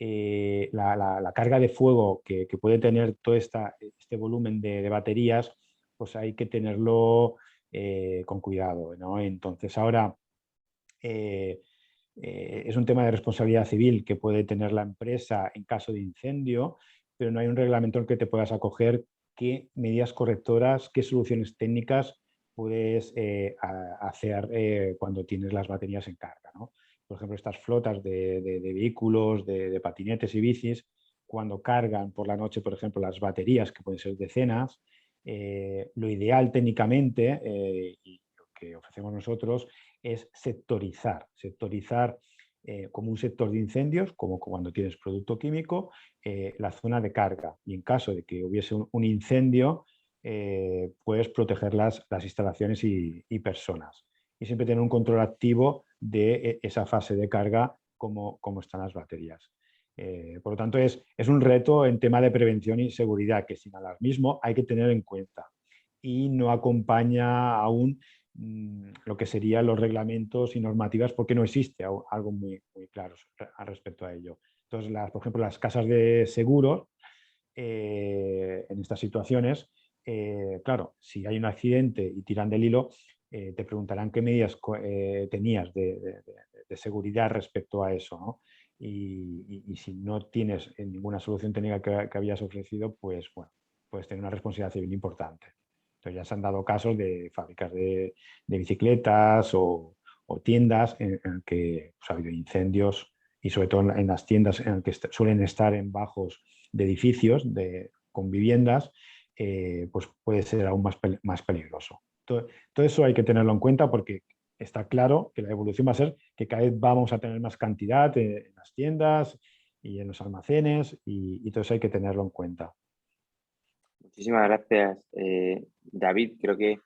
la carga de fuego que puede tener todo este volumen de baterías, pues hay que tenerlo con cuidado, ¿no? Entonces ahora es un tema de responsabilidad civil que puede tener la empresa en caso de incendio, pero no hay un reglamento en el que te puedas acoger qué medidas correctoras, qué soluciones técnicas puedes hacer cuando tienes las baterías en carga, ¿no? Por ejemplo, estas flotas de vehículos, de patinetes y bicis, cuando cargan por la noche, por ejemplo, las baterías, que pueden ser decenas, lo ideal técnicamente, y lo que ofrecemos nosotros, es sectorizar como un sector de incendios, como cuando tienes producto químico, la zona de carga. Y en caso de que hubiese un incendio, puedes proteger las instalaciones y personas. Y siempre tener un control activo de esa fase de carga, como están las baterías. Por lo tanto, es un reto en tema de prevención y seguridad que sin alarmismo hay que tener en cuenta. Y no acompaña aún lo que serían los reglamentos y normativas, porque no existe algo muy claro al respecto a ello. Entonces, por ejemplo, las casas de seguros, en estas situaciones, claro, si hay un accidente y tiran del hilo, te preguntarán qué medidas tenías de seguridad respecto a eso, ¿no? Y si no tienes ninguna solución técnica que habías ofrecido, pues bueno, puedes tener una responsabilidad civil importante. Entonces ya se han dado casos de fábricas de bicicletas o tiendas en que pues, ha habido incendios, y sobre todo en las tiendas en que suelen estar en bajos de edificios con viviendas, pues puede ser aún más peligroso. Todo eso hay que tenerlo en cuenta, porque está claro que la evolución va a ser que cada vez vamos a tener más cantidad en las tiendas y en los almacenes, y todo eso hay que tenerlo en cuenta. Muchísimas gracias, David. Creo que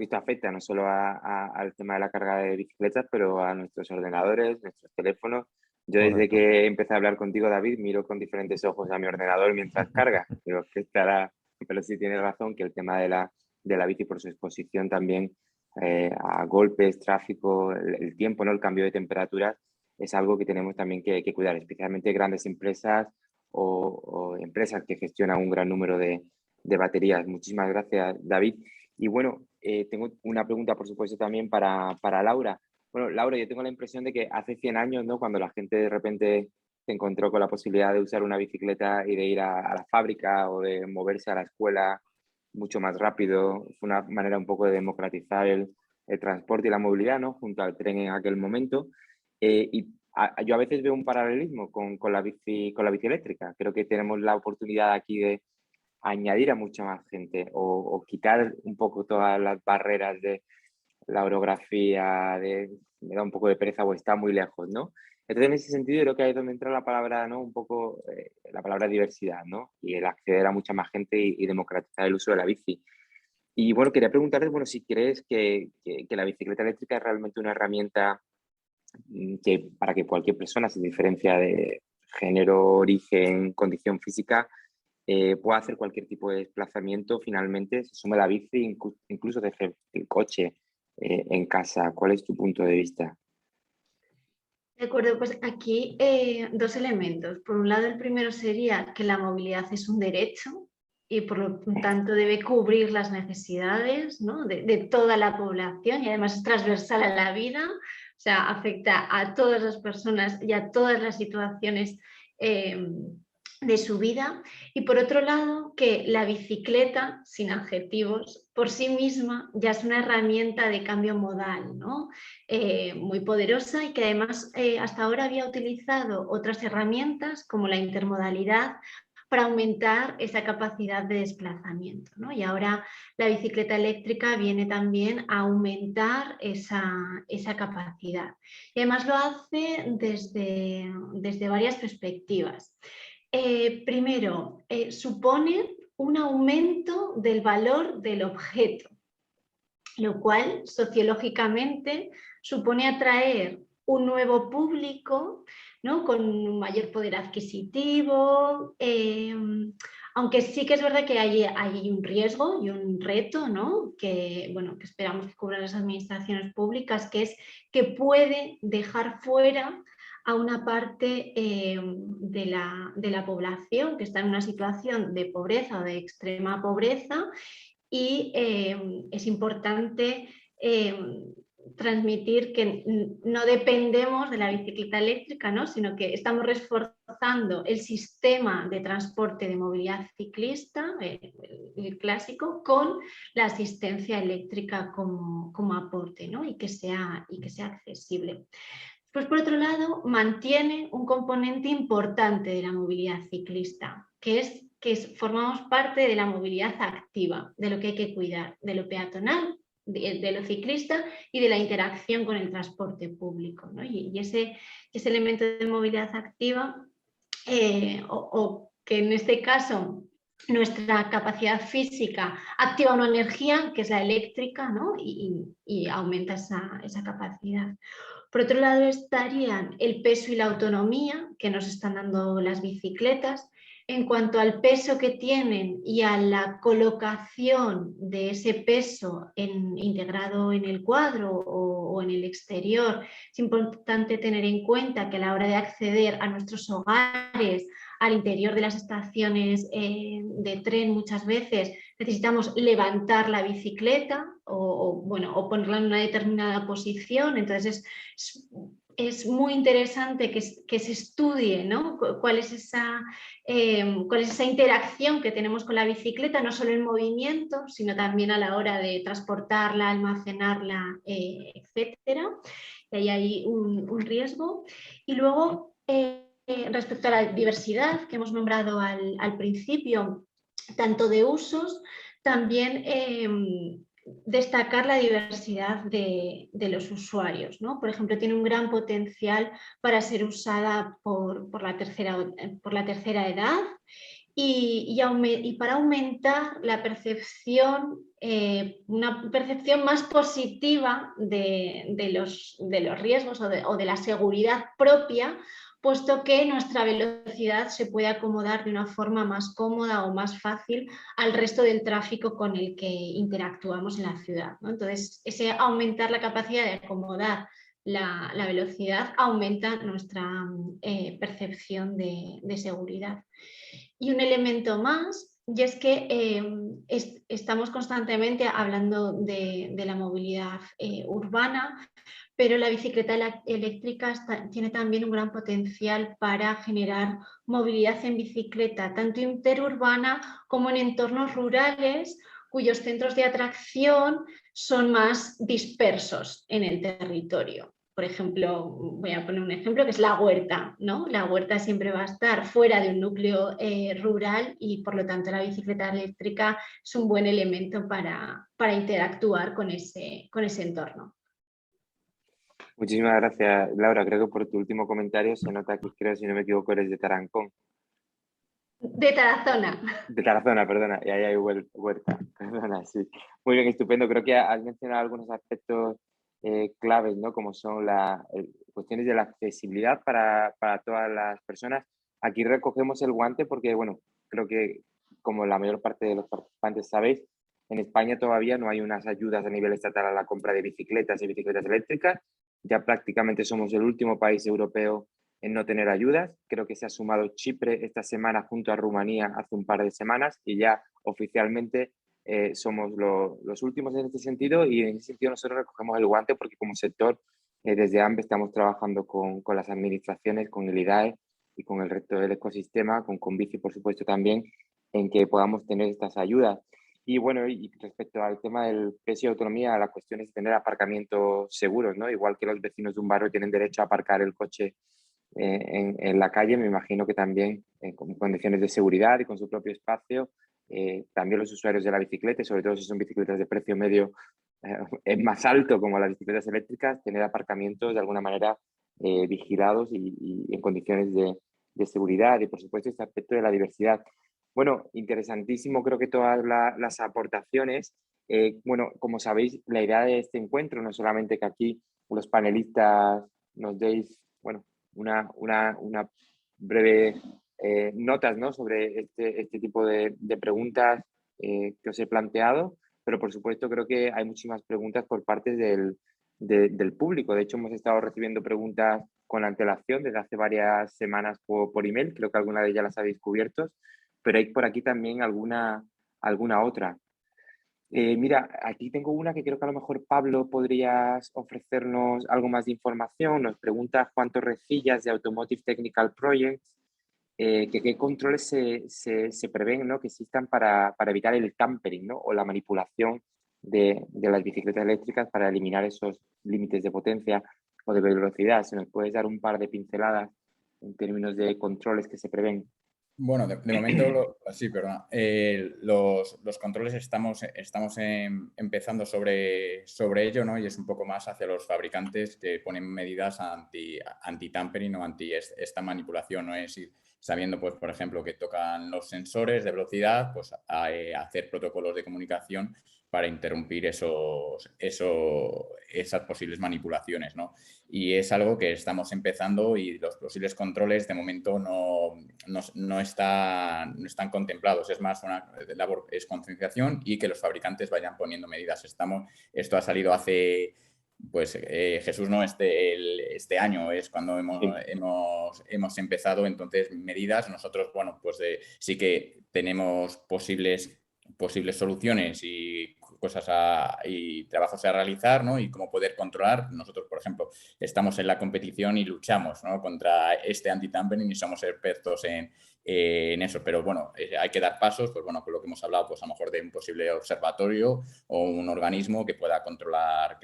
esto afecta no solo al tema de la carga de bicicletas, pero a nuestros ordenadores, nuestros teléfonos. Yo desde Correcto. que empecé a hablar contigo, David, miro con diferentes ojos a mi ordenador mientras carga. Pero sí tienes razón que el tema de la bici, por su exposición también a golpes, tráfico, el tiempo, ¿no? El cambio de temperaturas, es algo que tenemos también que cuidar, especialmente grandes empresas o empresas que gestionan un gran número de baterías. Muchísimas gracias, David. Y bueno, tengo una pregunta, por supuesto, también para Laura. Bueno, Laura, yo tengo la impresión de que hace 100 años, ¿no? Cuando la gente de repente se encontró con la posibilidad de usar una bicicleta y de ir a la fábrica o de moverse a la escuela mucho más rápido, fue una manera un poco de democratizar el transporte y la movilidad, ¿no? Junto al tren en aquel momento. Yo a veces veo un paralelismo con la bici eléctrica. Creo que tenemos la oportunidad aquí de añadir a mucha más gente o quitar un poco todas las barreras de la orografía, me da un poco de pereza o está muy lejos, ¿no? Entonces, en ese sentido, creo que ahí es donde entra la palabra, ¿no? Un poco la palabra diversidad, ¿no? Y el acceder a mucha más gente y democratizar el uso de la bici. Y bueno, quería preguntarte, bueno, si crees que la bicicleta eléctrica es realmente una herramienta que para que cualquier persona, sin diferencia de género, origen, condición física, pueda hacer cualquier tipo de desplazamiento, finalmente se sume la bici, incluso deje el coche en casa. ¿Cuál es tu punto de vista? De acuerdo, pues aquí dos elementos. Por un lado, el primero sería que la movilidad es un derecho y por lo tanto debe cubrir las necesidades, ¿no? de toda la población, y además es transversal a la vida, o sea, afecta a todas las personas y a todas las situaciones de su vida. Y por otro lado, que la bicicleta, sin adjetivos, por sí misma ya es una herramienta de cambio modal, ¿no? Muy poderosa, y que además hasta ahora había utilizado otras herramientas como la intermodalidad para aumentar esa capacidad de desplazamiento, ¿no? Y ahora la bicicleta eléctrica viene también a aumentar esa capacidad. Y además lo hace desde varias perspectivas. Primero, supone un aumento del valor del objeto, lo cual sociológicamente supone atraer un nuevo público, ¿no? Con un mayor poder adquisitivo, Aunque sí que es verdad que hay un riesgo y un reto, ¿no? Que esperamos que cubran las administraciones públicas, que es que puede dejar fuera a una parte de la población que está en una situación de pobreza o de extrema pobreza, y es importante transmitir que no dependemos de la bicicleta eléctrica, ¿no? Sino que estamos reforzando el sistema de transporte de movilidad ciclista, el clásico, con la asistencia eléctrica como aporte, ¿no? y que sea accesible. Pues por otro lado, mantiene un componente importante de la movilidad ciclista, que es formamos parte de la movilidad activa, de lo que hay que cuidar, de lo peatonal, de lo ciclista y de la interacción con el transporte público, ¿no? Y ese elemento de movilidad activa, o que en este caso nuestra capacidad física activa una energía, que es la eléctrica, ¿no? y aumenta esa capacidad. Por otro lado estarían el peso y la autonomía que nos están dando las bicicletas. En cuanto al peso que tienen y a la colocación de ese peso integrado en el cuadro o en el exterior, es importante tener en cuenta que a la hora de acceder a nuestros hogares, al interior de las estaciones de tren, muchas veces necesitamos levantar la bicicleta o ponerla en una determinada posición. Entonces es muy interesante que se estudie, ¿no? cuál es esa interacción que tenemos con la bicicleta, no solo en movimiento, sino también a la hora de transportarla, almacenarla, etcétera. Y ahí hay un riesgo. Y luego, respecto a la diversidad que hemos nombrado al principio, tanto de usos, también destacar la diversidad de los usuarios, ¿no? Por ejemplo, tiene un gran potencial para ser usada por la tercera edad y para aumentar la percepción, una percepción más positiva de los riesgos o de la seguridad propia, puesto que nuestra velocidad se puede acomodar de una forma más cómoda o más fácil al resto del tráfico con el que interactuamos en la ciudad, ¿no? Entonces, ese aumentar la capacidad de acomodar la velocidad aumenta nuestra percepción de seguridad. Y un elemento más, y es que estamos constantemente hablando de la movilidad urbana, pero la bicicleta eléctrica tiene también un gran potencial para generar movilidad en bicicleta, tanto interurbana como en entornos rurales, cuyos centros de atracción son más dispersos en el territorio. Por ejemplo, voy a poner un ejemplo que es la huerta, ¿no? La huerta siempre va a estar fuera de un núcleo rural y por lo tanto la bicicleta eléctrica es un buen elemento para interactuar con ese entorno. Muchísimas gracias, Laura. Creo que por tu último comentario se nota que, creo, si no me equivoco, eres de Tarancón. De Tarazona. De Tarazona, perdona. Y ahí hay huerta. Perdona, sí. Muy bien, estupendo. Creo que has mencionado algunos aspectos claves, ¿no? Como son las cuestiones de la accesibilidad para todas las personas. Aquí recogemos el guante porque, bueno, creo que como la mayor parte de los participantes sabéis, en España todavía no hay unas ayudas a nivel estatal a la compra de bicicletas y bicicletas eléctricas. Ya prácticamente somos el último país europeo en no tener ayudas. Creo que se ha sumado Chipre esta semana junto a Rumanía hace un par de semanas y ya oficialmente somos los últimos en este sentido, y en ese sentido nosotros recogemos el guante porque como sector desde AMBE estamos trabajando con las administraciones, con el IDAE y con el resto del ecosistema, con Conbici por supuesto también, en que podamos tener estas ayudas. Y bueno, y respecto al tema del peso y autonomía, la cuestión es tener aparcamientos seguros, ¿no? Igual que los vecinos de un barrio tienen derecho a aparcar el coche en la calle, me imagino que también con condiciones de seguridad y con su propio espacio, también los usuarios de la bicicleta, sobre todo si son bicicletas de precio medio más alto como las bicicletas eléctricas, tener aparcamientos de alguna manera vigilados y en condiciones de seguridad, y por supuesto este aspecto de la diversidad. Bueno, interesantísimo creo que todas las aportaciones. Bueno, como sabéis, la idea de este encuentro no es solamente que aquí los panelistas nos deis, bueno, una breve notas, ¿no?, sobre este tipo de preguntas que os he planteado, pero por supuesto creo que hay muchísimas preguntas por parte del público. De hecho, hemos estado recibiendo preguntas con antelación desde hace varias semanas por email, creo que alguna de ellas las habéis cubierto, pero hay por aquí también alguna otra. Mira, aquí tengo una que creo que a lo mejor, Pablo, podrías ofrecernos algo más de información. Nos pregunta Juan Torrecillas de Automotive Technical Projects, que qué controles se prevén, ¿no?, que existan para evitar el tampering, ¿no?, o la manipulación de las bicicletas eléctricas para eliminar esos límites de potencia o de velocidad. ¿Se nos puedes dar un par de pinceladas en términos de controles que se prevén? Bueno, de momento, sí, perdona. Los controles estamos empezando sobre ello, ¿no? Y es un poco más hacia los fabricantes que ponen medidas anti-tampering o anti esta manipulación, ¿no? Es ir sabiendo, pues, por ejemplo, que tocan los sensores de velocidad, pues hacer protocolos de comunicación para interrumpir esas posibles manipulaciones, ¿no? Y es algo que estamos empezando y los posibles controles de momento no están contemplados. Es más una labor, es concienciación y que los fabricantes vayan poniendo medidas. Esto ha salido hace, pues Jesús, no, este año es cuando hemos empezado, entonces medidas. Nosotros, bueno, pues sí que tenemos posibles soluciones y cosas y trabajos a realizar, ¿no? Y cómo poder controlar. Nosotros, por ejemplo, estamos en la competición y luchamos, ¿no?, contra este anti-tampering y somos expertos en eso. Pero bueno, hay que dar pasos, pues bueno, con lo que hemos hablado, pues a lo mejor de un posible observatorio o un organismo que pueda controlar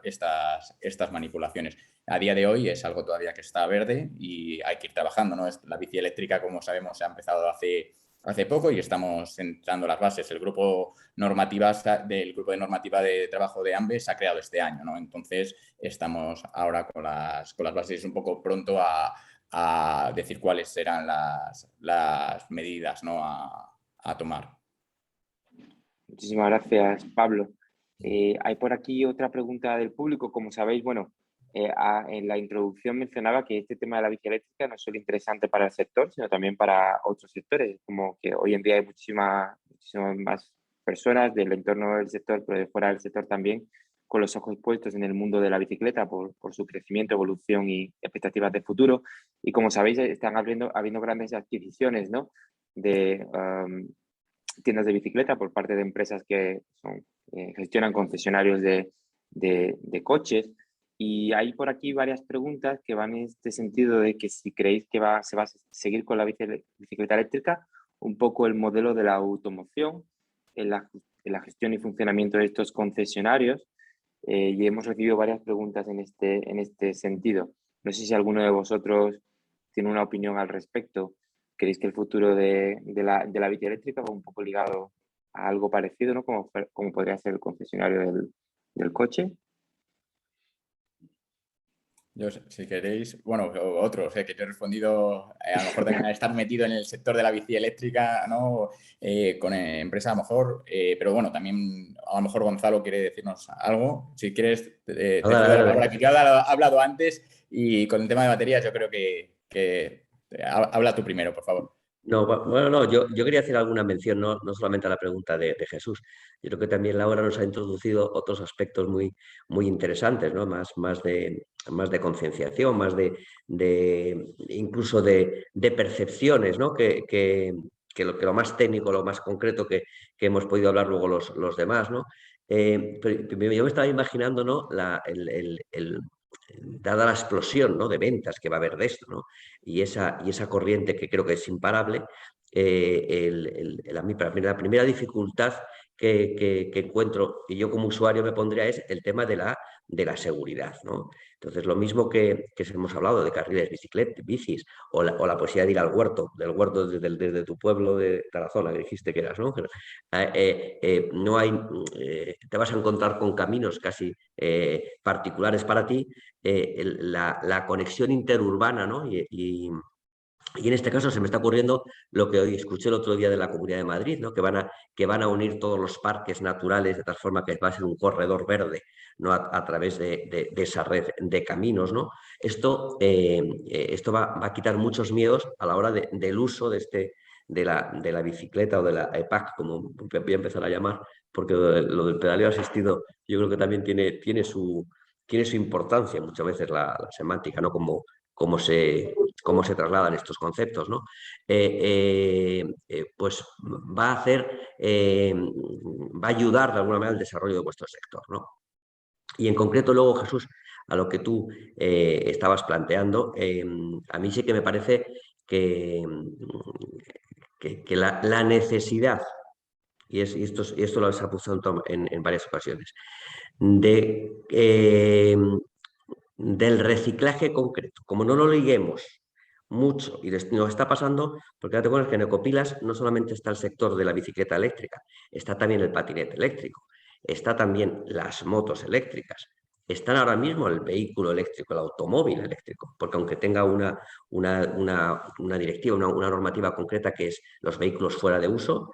estas manipulaciones. A día de hoy es algo todavía que está verde y hay que ir trabajando, ¿no? La bici eléctrica, como sabemos, se ha empezado hace poco y estamos entrando las bases. El grupo del grupo de normativa de trabajo de AMBE se ha creado este año, ¿no? Entonces estamos ahora con las bases un poco pronto a decir cuáles serán las medidas, ¿no?, a tomar. Muchísimas gracias, Pablo. Hay por aquí otra pregunta del público. Como sabéis, bueno, en la introducción mencionaba que este tema de la bici eléctrica no es solo interesante para el sector, sino también para otros sectores, como que hoy en día hay muchísimas más personas del entorno del sector, pero de fuera del sector también, con los ojos puestos en el mundo de la bicicleta por su crecimiento, evolución y expectativas de futuro. Y como sabéis, están habiendo grandes adquisiciones, ¿no?, de tiendas de bicicleta por parte de empresas que gestionan concesionarios de coches. Y hay por aquí varias preguntas que van en este sentido de que si creéis que se va a seguir con la bicicleta eléctrica, un poco el modelo de la automoción en la gestión y funcionamiento de estos concesionarios. Y hemos recibido varias preguntas en este sentido. No sé si alguno de vosotros tiene una opinión al respecto. ¿Creéis que el futuro de la bici eléctrica va un poco ligado a algo parecido, ¿no?, como podría ser el concesionario del coche? Yo, si queréis, bueno, otros, que yo he respondido, a lo mejor también estar metido en el sector de la bici eléctrica, ¿no?, con empresa a lo mejor, pero bueno, también a lo mejor Gonzalo quiere decirnos algo. Si quieres, te cedo la palabra, que yo he hablado antes y con el tema de baterías yo creo que habla tú primero, por favor. No, bueno, no, yo quería hacer alguna mención, no solamente a la pregunta de Jesús. Yo creo que también Laura nos ha introducido otros aspectos muy, muy interesantes, ¿no? Más de concienciación, más incluso de percepciones, ¿no? Que lo más técnico, lo más concreto que hemos podido hablar luego los demás, ¿no? Pero yo me estaba imaginando, ¿no?, dada la explosión, ¿no?, de ventas que va a haber de esto, ¿no?, y esa corriente que creo que es imparable, la primera dificultad que encuentro, y yo como usuario me pondría, es el tema de la seguridad, ¿no? Entonces, lo mismo que hemos hablado de carriles bicis, o la posibilidad de ir al huerto, desde tu pueblo de Tarazona, que dijiste que eras, ¿no? No hay, te vas a encontrar con caminos casi particulares para ti, la conexión interurbana, ¿no?, Y en este caso se me está ocurriendo lo que hoy escuché el otro día de la Comunidad de Madrid, ¿no? que van a unir todos los parques naturales de tal forma que va a ser un corredor verde, ¿no? a través de esa red de caminos, ¿no? Esto va a quitar muchos miedos a la hora del uso de la bicicleta o de la EPAC, como voy a empezar a llamar, porque lo del pedaleo asistido yo creo que también tiene su importancia muchas veces la semántica, ¿no? Cómo se trasladan estos conceptos, ¿no? Pues va a ayudar de alguna manera al desarrollo de vuestro sector, ¿no? Y en concreto luego, Jesús, a lo que tú estabas planteando, a mí sí que me parece que la necesidad, y esto lo has apuntado en varias ocasiones, del reciclaje concreto. Como no lo liguemos mucho, y nos está pasando, porque te acuerdas que en Ecopilas no solamente está el sector de la bicicleta eléctrica, está también el patinete eléctrico, está también las motos eléctricas, están ahora mismo el vehículo eléctrico, el automóvil eléctrico, porque aunque tenga una directiva, una normativa concreta que es los vehículos fuera de uso,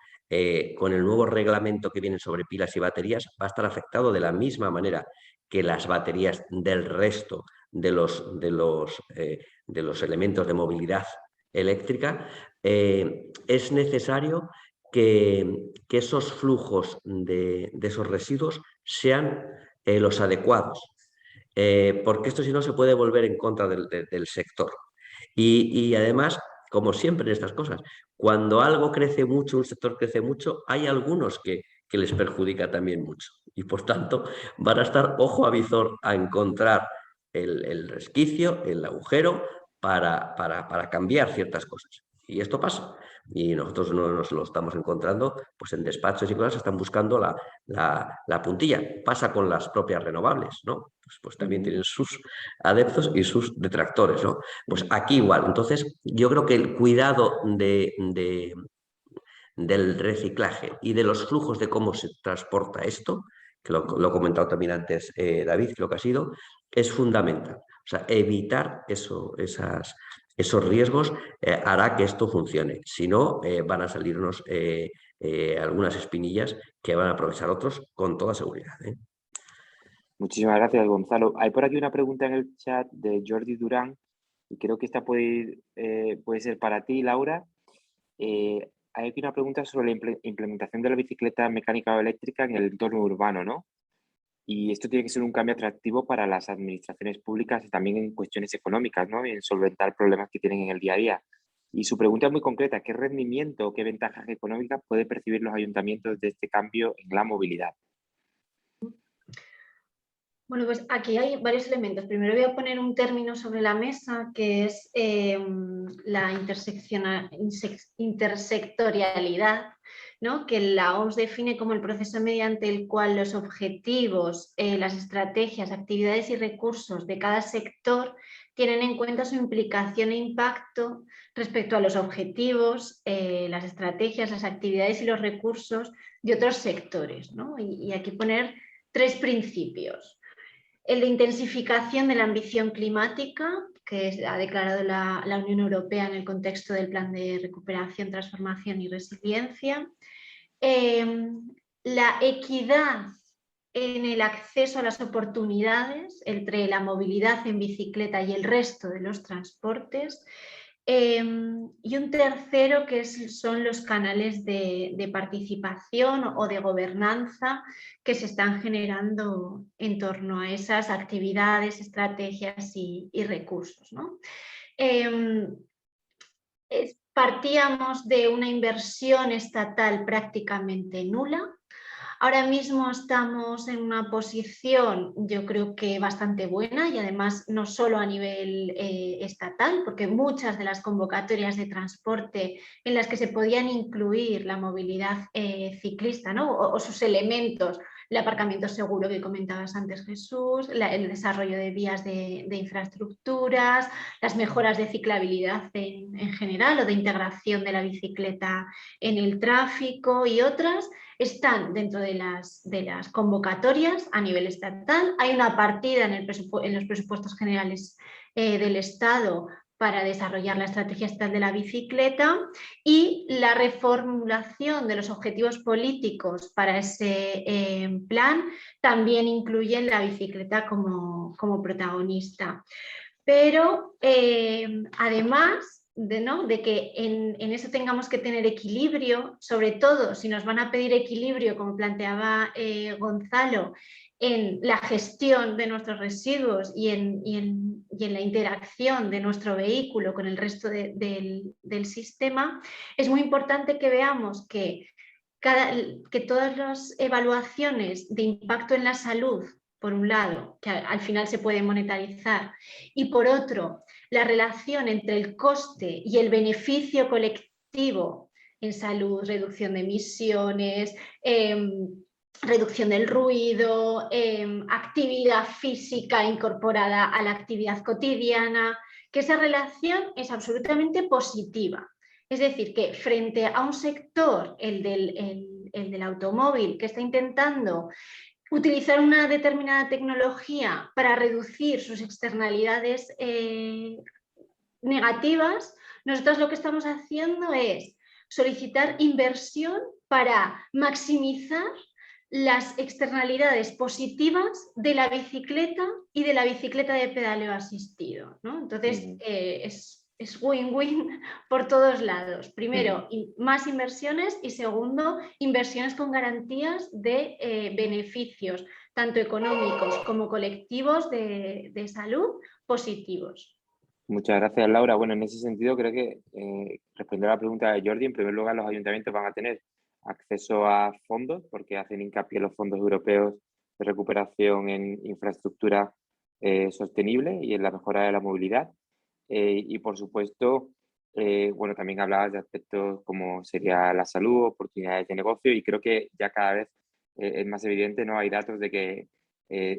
con el nuevo reglamento que viene sobre pilas y baterías va a estar afectado de la misma manera que las baterías del resto de los elementos de movilidad eléctrica. Es necesario que esos flujos de esos residuos sean los adecuados, porque esto si no se puede volver en contra del sector. Y además, como siempre en estas cosas, cuando algo crece mucho, un sector crece mucho, hay algunos que les perjudica también mucho. Y por tanto, van a estar ojo a visor a encontrar el resquicio, el agujero, para cambiar ciertas cosas. Y esto pasa. Y nosotros no nos lo estamos encontrando, pues en despachos y cosas están buscando la puntilla. Pasa con las propias renovables, ¿no? Pues también tienen sus adeptos y sus detractores, ¿no? Pues aquí igual. Entonces, yo creo que el cuidado del reciclaje y de los flujos de cómo se transporta esto, que lo ha comentado también antes David, creo que ha sido, es fundamental. O sea, evitar esos riesgos hará que esto funcione. Si no, van a salirnos algunas espinillas que van a aprovechar otros con toda seguridad. Muchísimas gracias, Gonzalo. Hay por aquí una pregunta en el chat de Jordi Durán y creo que esta puede ser para ti, Laura. Hay aquí una pregunta sobre la implementación de la bicicleta mecánica o eléctrica en el entorno urbano, ¿no? Y esto tiene que ser un cambio atractivo para las administraciones públicas y también en cuestiones económicas, ¿no? Y en solventar problemas que tienen en el día a día. Y su pregunta es muy concreta: ¿qué rendimiento o qué ventajas económicas puede percibir los ayuntamientos de este cambio en la movilidad? Bueno, pues aquí hay varios elementos. Primero voy a poner un término sobre la mesa que es la intersectorialidad, ¿no? Que la OMS define como el proceso mediante el cual los objetivos, las estrategias, actividades y recursos de cada sector tienen en cuenta su implicación e impacto respecto a los objetivos, las estrategias, las actividades y los recursos de otros sectores, ¿no? Y aquí poner 3 principios. El de intensificación de la ambición climática, que ha declarado la Unión Europea en el contexto del Plan de Recuperación, Transformación y Resiliencia. La equidad en el acceso a las oportunidades entre la movilidad en bicicleta y el resto de los transportes. Y un tercero que son los canales de participación o de gobernanza que se están generando en torno a esas actividades, estrategias y recursos, ¿no? Partíamos de una inversión estatal prácticamente nula. Ahora mismo estamos en una posición, yo creo que bastante buena, y además no solo a nivel estatal, porque muchas de las convocatorias de transporte en las que se podían incluir la movilidad ciclista, ¿no? o sus elementos, el aparcamiento seguro que comentabas antes, Jesús, el desarrollo de vías de infraestructuras, las mejoras de ciclabilidad en general o de integración de la bicicleta en el tráfico y otras, están dentro de las convocatorias a nivel estatal. Hay una partida en los presupuestos generales del Estado para desarrollar la estrategia estatal de la bicicleta, y la reformulación de los objetivos políticos para ese plan también incluyen la bicicleta como protagonista. Pero además de que en eso tengamos que tener equilibrio, sobre todo si nos van a pedir equilibrio, como planteaba Gonzalo, en la gestión de nuestros residuos y en la interacción de nuestro vehículo con el resto del sistema, es muy importante que veamos que todas las evaluaciones de impacto en la salud, por un lado, que al final se puede monetarizar, y por otro, la relación entre el coste y el beneficio colectivo en salud, reducción de emisiones, reducción del ruido, actividad física incorporada a la actividad cotidiana, que esa relación es absolutamente positiva. Es decir, que frente a un sector, el del automóvil, que está intentando utilizar una determinada tecnología para reducir sus externalidades negativas, nosotros lo que estamos haciendo es solicitar inversión para maximizar las externalidades positivas de la bicicleta y de la bicicleta de pedaleo asistido, ¿no? Entonces, es win-win por todos lados. Primero, más inversiones, y segundo, inversiones con garantías de beneficios, tanto económicos como colectivos de salud, positivos. Muchas gracias, Laura. Bueno, en ese sentido creo que respondiendo a la pregunta de Jordi, en primer lugar los ayuntamientos van a tener acceso a fondos porque hacen hincapié en los fondos europeos de recuperación en infraestructura sostenible y en la mejora de la movilidad. Y por supuesto, bueno, también hablabas de aspectos como sería la salud, oportunidades de negocio, y creo que ya cada vez es más evidente, ¿no? Hay datos de que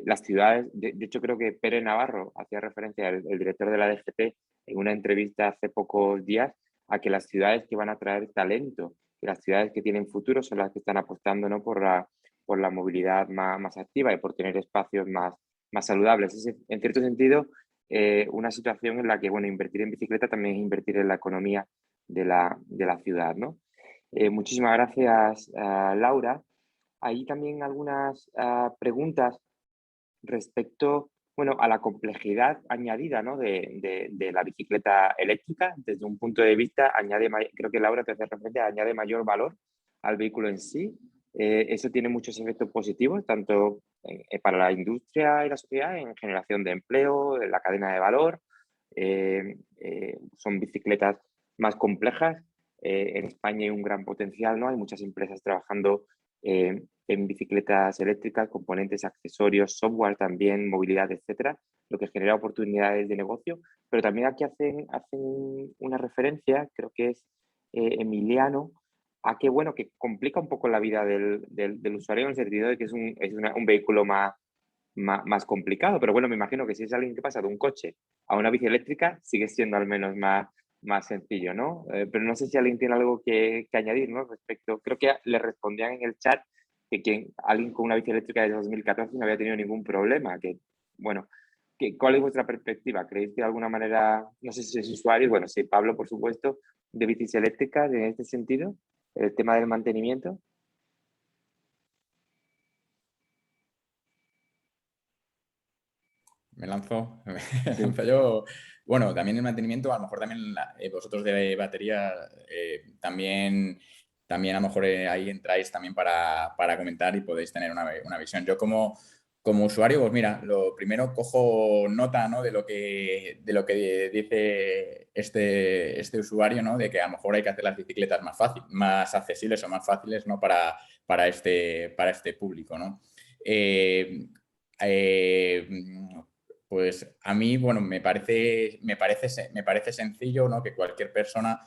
las ciudades, de hecho creo que Pere Navarro hacía referencia, el director de la DGT, en una entrevista hace pocos días, a que las ciudades que van a traer talento, que las ciudades que tienen futuro son las que están apostando, ¿no? por la movilidad más activa y por tener espacios más saludables. Es, en cierto sentido, una situación en la que, bueno, invertir en bicicleta también es invertir en la economía de la ciudad, ¿no? Muchísimas gracias, Laura. Hay también algunas preguntas respecto, bueno, a la complejidad añadida, ¿no? de la bicicleta eléctrica. Desde un punto de vista, creo que Laura te hace referencia, añade mayor valor al vehículo en sí. Eso tiene muchos efectos positivos, tanto para la industria y la sociedad, en generación de empleo, en la cadena de valor. Son bicicletas más complejas. En España hay un gran potencial, ¿no? Hay muchas empresas trabajando en bicicletas eléctricas, componentes, accesorios, software también, movilidad, etcétera, lo que genera oportunidades de negocio. Pero también aquí hacen una referencia, creo que es Emiliano, a que, bueno, que complica un poco la vida del usuario, en el sentido de que es un vehículo más complicado. Pero bueno, me imagino que si es alguien que pasa de un coche a una bici eléctrica, sigue siendo al menos más sencillo, ¿no? Pero no sé si alguien tiene algo que añadir, ¿no? Respecto, creo que le respondían en el chat que alguien con una bici eléctrica de 2014 no había tenido ningún problema. Que, bueno, ¿cuál es vuestra perspectiva? ¿Creéis que de alguna manera, no sé si sois usuarios, bueno, sí, Pablo, por supuesto, de bicis eléctricas en este sentido, el tema del mantenimiento? Me lanzo. Yo, bueno, también el mantenimiento, a lo mejor también vosotros de batería también a lo mejor ahí entráis también para comentar y podéis tener una visión. Yo como usuario, pues mira, lo primero cojo nota, ¿no? de lo que dice este usuario, ¿no? De que a lo mejor hay que hacer las bicicletas más accesibles o más fáciles, ¿no? para este público, ¿no? Pues a mí, bueno, me parece sencillo, ¿no? Que cualquier persona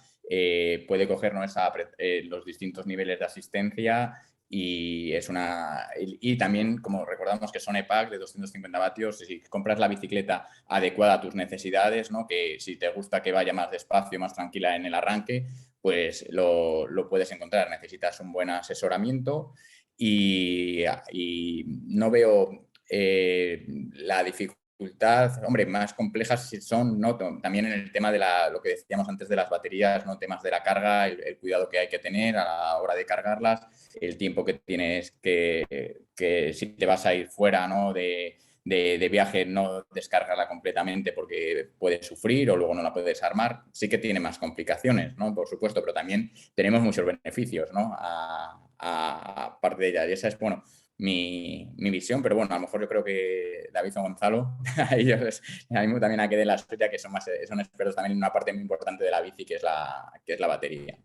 puede coger, ¿no? Los distintos niveles de asistencia y también, como recordamos, que son e-pack de 250 vatios. Si compras la bicicleta adecuada a tus necesidades, ¿no? Que si te gusta que vaya más despacio, más tranquila en el arranque, pues lo puedes encontrar. Necesitas un buen asesoramiento y no veo la dificultad dificultad, hombre, más complejas son, ¿no? También en el tema de lo que decíamos antes de las baterías, ¿no? Temas de la carga, el cuidado que hay que tener a la hora de cargarlas, el tiempo que tienes que si te vas a ir fuera, ¿no? de viaje, no descargarla completamente porque puedes sufrir o luego no la puedes armar. Sí que tiene más complicaciones, ¿no? Por supuesto, pero también tenemos muchos beneficios, ¿no? A parte de ella. Y esa es, bueno, mi visión, pero bueno, a lo mejor yo creo que David o Gonzalo, a ellos también aquí de la suya, que son expertos también en una parte muy importante de la bici, que es la batería.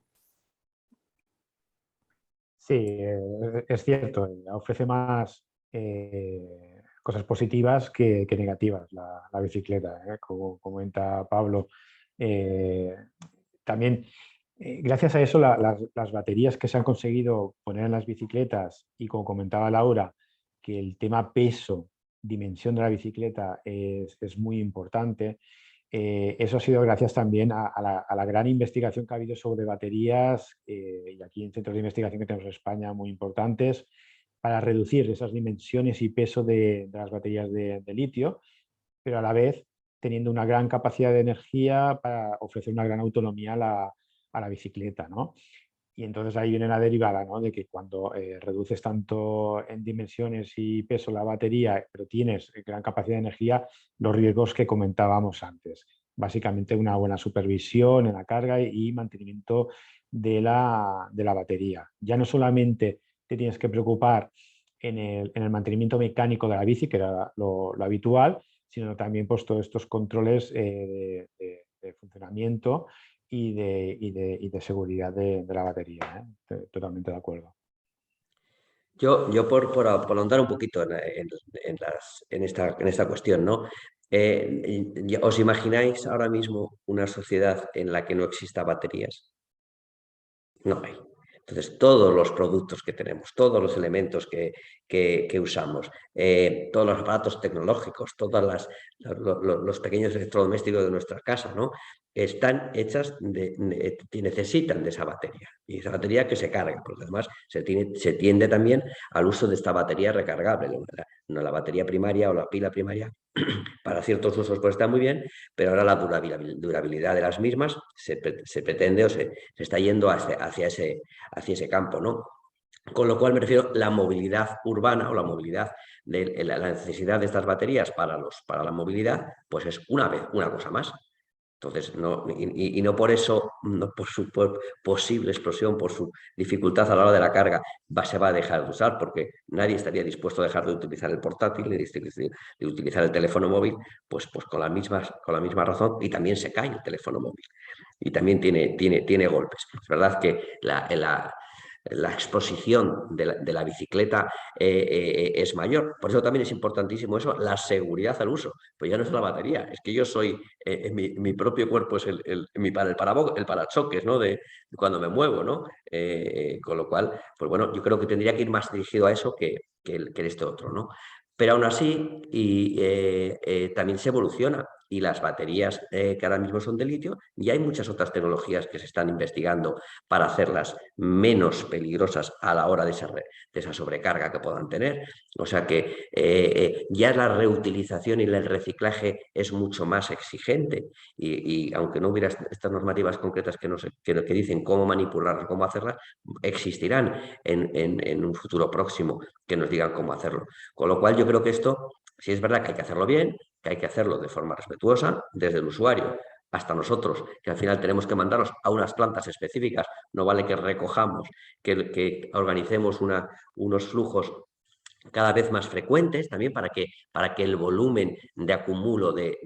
Sí, es cierto, ofrece más cosas positivas que negativas la bicicleta, como comenta Pablo. También, gracias a eso, las baterías que se han conseguido poner en las bicicletas y como comentaba Laura, que el tema peso, dimensión de la bicicleta es muy importante. Eso ha sido gracias también a la gran investigación que ha habido sobre baterías y aquí en centros de investigación que tenemos en España muy importantes para reducir esas dimensiones y peso de las baterías de litio, pero a la vez teniendo una gran capacidad de energía para ofrecer una gran autonomía a la bicicleta, ¿no? Y entonces ahí viene la derivada, ¿no? De que cuando reduces tanto en dimensiones y peso la batería, pero tienes gran capacidad de energía, los riesgos que comentábamos antes. Básicamente una buena supervisión en la carga y mantenimiento de la batería. Ya no solamente te tienes que preocupar en el mantenimiento mecánico de la bici, que era lo habitual, sino también pues, todos estos controles de funcionamiento y de seguridad de la batería. Totalmente de acuerdo. Yo por ahondar un poquito en esta cuestión, ¿no? ¿Os imagináis ahora mismo una sociedad en la que no exista baterías? No hay. Entonces, todos los productos que tenemos, todos los elementos que usamos, todos los aparatos tecnológicos, los pequeños electrodomésticos de nuestra casa, ¿no? Están hechas necesitan de esa batería. Y esa batería que se carga, porque además se tiende también al uso de esta batería recargable. No la batería primaria o la pila primaria para ciertos usos pues está muy bien, pero ahora la durabilidad de las mismas se pretende o se está yendo hacia ese campo, ¿no? Con lo cual me refiero a la movilidad urbana o la movilidad de la necesidad de estas baterías para la movilidad, pues es una cosa más. Entonces, no por eso, no por su posible explosión, por su dificultad a la hora de la carga, se va a dejar de usar, porque nadie estaría dispuesto a dejar de utilizar el portátil, de utilizar el teléfono móvil, pues con la misma razón, y también se cae el teléfono móvil. Y también tiene golpes. Es verdad que la exposición de la bicicleta es mayor. Por eso también es importantísimo eso, la seguridad al uso. Pues ya no es la batería, es que yo soy, mi propio cuerpo es el parachoques, ¿no? De cuando me muevo, ¿no? Con lo cual, pues bueno, yo creo que tendría que ir más dirigido a eso que este otro, ¿no? Pero aún así, también se evoluciona. Y las baterías que ahora mismo son de litio, y hay muchas otras tecnologías que se están investigando para hacerlas menos peligrosas a la hora de esa sobrecarga que puedan tener. O sea que ya la reutilización y el reciclaje es mucho más exigente y aunque no hubiera estas normativas concretas que dicen cómo manipularlas, cómo hacerlas, existirán en un futuro próximo que nos digan cómo hacerlo. Con lo cual yo creo que esto, sí es verdad que hay que hacerlo bien, que hay que hacerlo de forma respetuosa, desde el usuario hasta nosotros, que al final tenemos que mandarlos a unas plantas específicas, no vale que recojamos, que organicemos unos flujos cada vez más frecuentes también para que el volumen de acumulo de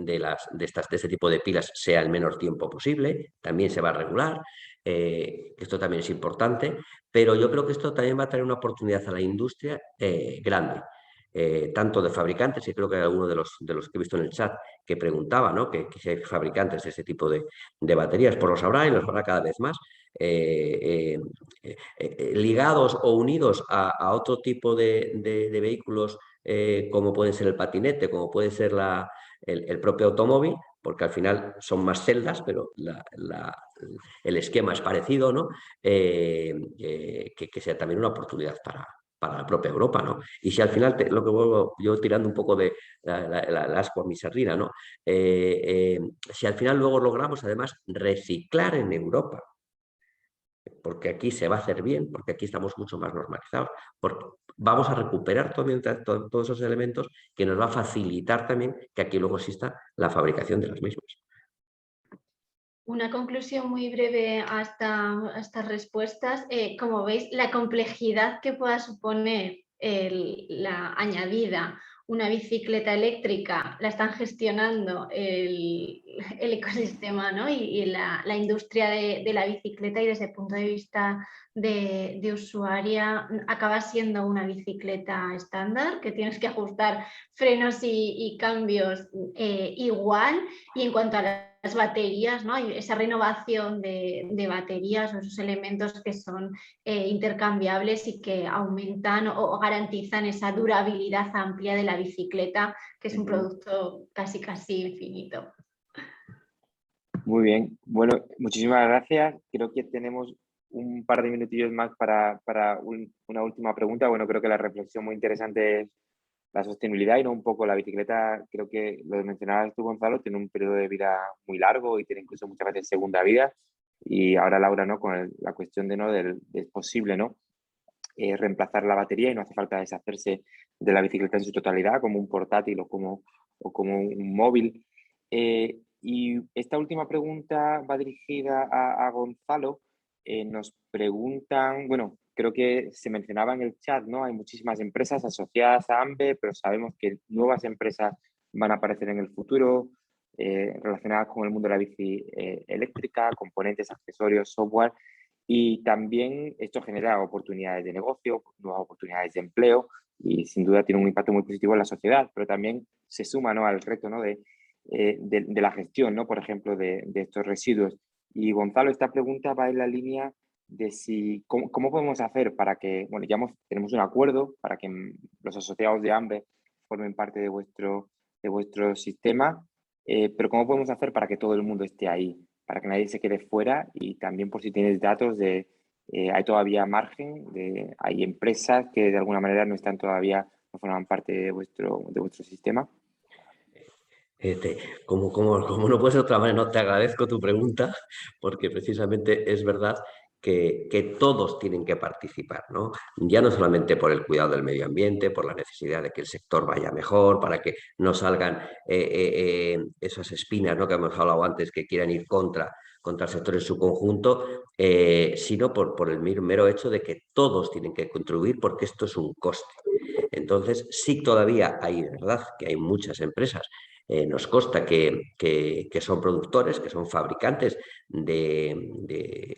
este tipo de pilas sea el menor tiempo posible, también se va a regular, esto también es importante, pero yo creo que esto también va a traer una oportunidad a la industria grande. Tanto de fabricantes, y creo que hay alguno de los que he visto en el chat que preguntaba, ¿no? que si hay fabricantes de este tipo de baterías, pues los habrá y los habrá cada vez más, ligados o unidos a otro tipo de vehículos, como puede ser el patinete, como puede ser el propio automóvil, porque al final son más celdas, pero el esquema es parecido, ¿no? Que sea también una oportunidad para la propia Europa, ¿no? Y si al final, lo que vuelvo yo tirando un poco de la asco a mi sardina, ¿no? Si al final luego logramos además reciclar en Europa, porque aquí se va a hacer bien, porque aquí estamos mucho más normalizados, porque vamos a recuperar todos esos elementos que nos va a facilitar también que aquí luego exista la fabricación de las mismas. Una conclusión muy breve a estas respuestas. Como veis, la complejidad que pueda suponer la añadida una bicicleta eléctrica la están gestionando el ecosistema, ¿no? y la industria de la bicicleta, y desde el punto de vista de usuaria acaba siendo una bicicleta estándar que tienes que ajustar frenos y cambios igual. Y en cuanto a las baterías, ¿no? Esa renovación de baterías o esos elementos que son intercambiables y que aumentan o garantizan esa durabilidad amplia de la bicicleta, que es un producto casi infinito. Muy bien, bueno, muchísimas gracias. Creo que tenemos un par de minutillos más para una última pregunta. Bueno, creo que la reflexión muy interesante es la sostenibilidad y no un poco la bicicleta. Creo que lo mencionabas tú, Gonzalo, tiene un periodo de vida muy largo y tiene incluso muchas veces segunda vida. Y ahora Laura, ¿no? Con la cuestión de, ¿no? es posible, ¿no? Reemplazar la batería y no hace falta deshacerse de la bicicleta en su totalidad, como un portátil o como un móvil. Y esta última pregunta va dirigida a Gonzalo. Nos preguntan, bueno, creo que se mencionaba en el chat, ¿no? Hay muchísimas empresas asociadas a AMBE, pero sabemos que nuevas empresas van a aparecer en el futuro, relacionadas con el mundo de la bici eléctrica, componentes, accesorios, software. Y también esto genera oportunidades de negocio, nuevas oportunidades de empleo y sin duda tiene un impacto muy positivo en la sociedad, pero también se suma, ¿no? al reto, ¿no? de la gestión, ¿no? Por ejemplo, de estos residuos. Y Gonzalo, esta pregunta va en la línea de cómo podemos hacer para que, bueno, tenemos un acuerdo para que los asociados de AMBE formen parte de vuestro sistema, pero ¿cómo podemos hacer para que todo el mundo esté ahí? Para que nadie se quede fuera y también por si tienes datos hay todavía margen, hay empresas que de alguna manera no forman parte de vuestro sistema. Como no puede ser de otra manera, no te agradezco tu pregunta, porque precisamente es verdad que todos tienen que participar, ¿no? Ya no solamente por el cuidado del medio ambiente, por la necesidad de que el sector vaya mejor, para que no salgan esas espinas, ¿no? que hemos hablado antes, que quieran ir contra el sector en su conjunto, sino por el mero hecho de que todos tienen que contribuir porque esto es un coste. Entonces, sí todavía hay, ¿verdad?, que hay muchas empresas. Nos consta que son productores, que son fabricantes de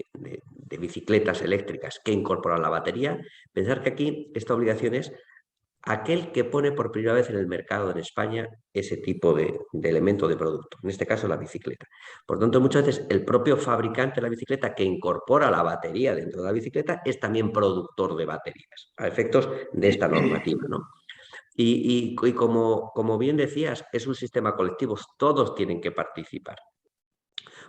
bicicletas eléctricas que incorporan la batería. Pensar que aquí esta obligación es aquel que pone por primera vez en el mercado en España ese tipo de elemento de producto, en este caso la bicicleta. Por tanto, muchas veces el propio fabricante de la bicicleta que incorpora la batería dentro de la bicicleta es también productor de baterías, a efectos de esta normativa, ¿no? Y como bien decías, es un sistema colectivo, todos tienen que participar.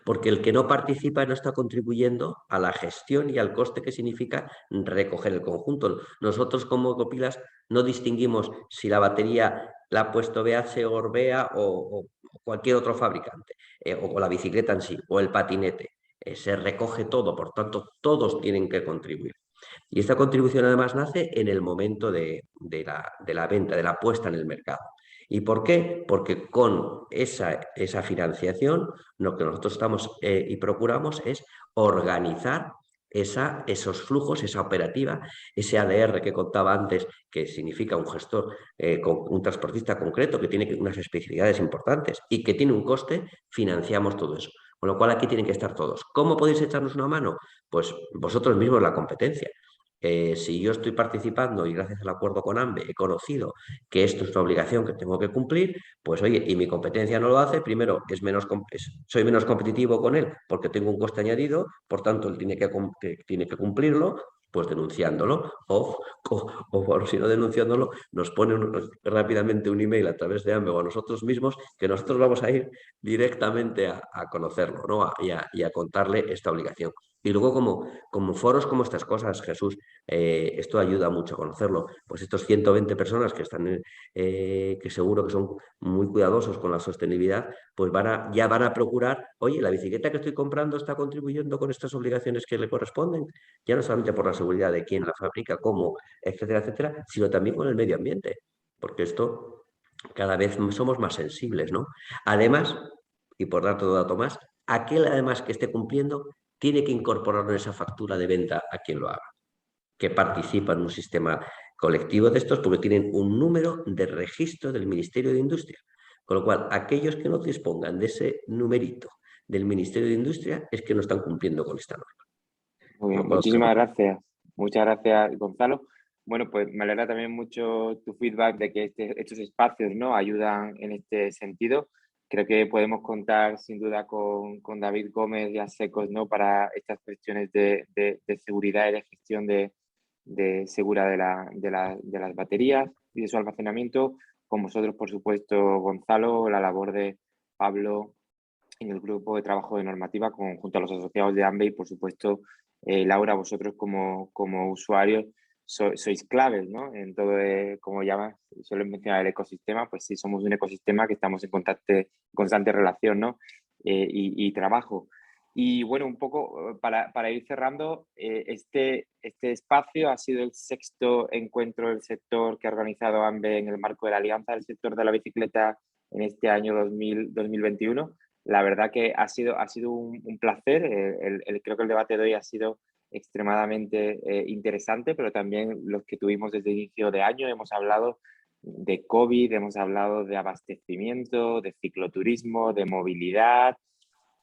Porque el que no participa no está contribuyendo a la gestión y al coste que significa recoger el conjunto. Nosotros como Ecopilas no distinguimos si la batería la ha puesto BH o Orbea o cualquier otro fabricante, o la bicicleta en sí, o el patinete. Se recoge todo, por tanto, todos tienen que contribuir. Y esta contribución además nace en el momento de la venta, de la puesta en el mercado. ¿Y por qué? Porque con esa financiación lo que nosotros estamos y procuramos es organizar esos flujos, esa operativa, ese ADR que contaba antes, que significa un gestor, un transportista concreto que tiene unas especificidades importantes y que tiene un coste, financiamos todo eso. Con lo cual aquí tienen que estar todos. ¿Cómo podéis echarnos una mano? Pues vosotros mismos la competencia. Si yo estoy participando y gracias al acuerdo con AMBE he conocido que esto es una obligación que tengo que cumplir, pues oye, y mi competencia no lo hace, primero soy menos competitivo con él porque tengo un coste añadido, por tanto él tiene que cumplirlo, pues denunciándolo o si no denunciándolo, nos ponen rápidamente un email a través de AMBE o a nosotros mismos que nosotros vamos a ir directamente a conocerlo, ¿no? y a contarle esta obligación. Y luego como foros como estas cosas, Jesús, esto ayuda mucho a conocerlo. Pues estos 120 personas que están, que seguro que son muy cuidadosos con la sostenibilidad, pues ya van a procurar, oye, la bicicleta que estoy comprando está contribuyendo con estas obligaciones que le corresponden, ya no solamente por la seguridad de quién la fabrica, cómo, etcétera, etcétera, sino también con el medio ambiente, porque esto cada vez somos más sensibles, ¿no? Además, y por dar todo dato más, aquel además que esté cumpliendo tiene que incorporarlo en esa factura de venta a quien lo haga, que participa en un sistema colectivo de estos porque tienen un número de registro del Ministerio de Industria. Con lo cual, aquellos que no dispongan de ese numerito del Ministerio de Industria es que no están cumpliendo con esta norma. Muy bien, muchísimas gracias. Muchas gracias, Gonzalo. Bueno, pues me alegra también mucho tu feedback de que estos espacios, ¿no?, ayudan en este sentido. Creo que podemos contar sin duda con David Gómez y Asecos, ¿no?, para estas cuestiones de seguridad y de gestión segura de las baterías y de su almacenamiento. Con vosotros, por supuesto, Gonzalo, la labor de Pablo en el grupo de trabajo de normativa junto a los asociados de AMBE y, por supuesto, Laura, vosotros como usuarios sois claves, ¿no?, en todo, como llamas, suelen mencionar el ecosistema, pues sí, somos un ecosistema que estamos en constante relación, ¿no?, y trabajo. Y bueno, un poco para ir cerrando, este espacio ha sido el 6º encuentro del sector que ha organizado AMBE en el marco de la Alianza del Sector de la Bicicleta en este año 2021. La verdad que ha sido un placer. Creo que el debate de hoy ha sido extremadamente interesante, pero también los que tuvimos desde el inicio de año. Hemos hablado de COVID, hemos hablado de abastecimiento, de cicloturismo, de movilidad,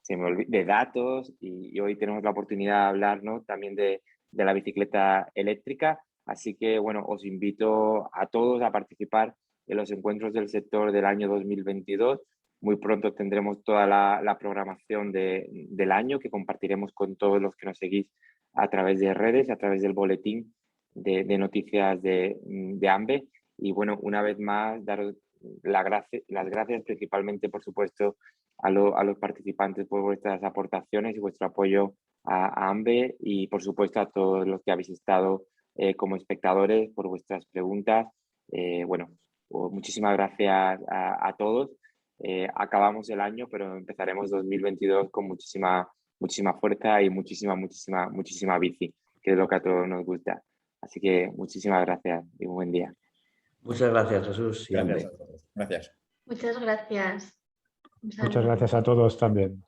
de datos, y hoy tenemos la oportunidad de hablar, ¿no?, también de la bicicleta eléctrica. Así que, bueno, os invito a todos a participar en los encuentros del sector del año 2022. Muy pronto tendremos toda la programación del año que compartiremos con todos los que nos seguís a través de redes, a través del boletín de noticias de AMBE. Y bueno, una vez más, daros las gracias principalmente, por supuesto, a los participantes por vuestras aportaciones y vuestro apoyo a AMBE, y por supuesto a todos los que habéis estado como espectadores por vuestras preguntas. Bueno, muchísimas gracias a todos. Acabamos el año, pero empezaremos 2022 con muchísima fuerza y muchísima bici, que es lo que a todos nos gusta. Así que muchísimas gracias y un buen día. Muchas gracias, Jesús. Gracias a todos. Gracias. Muchas gracias. Un Muchas saludo. gracias a todos también.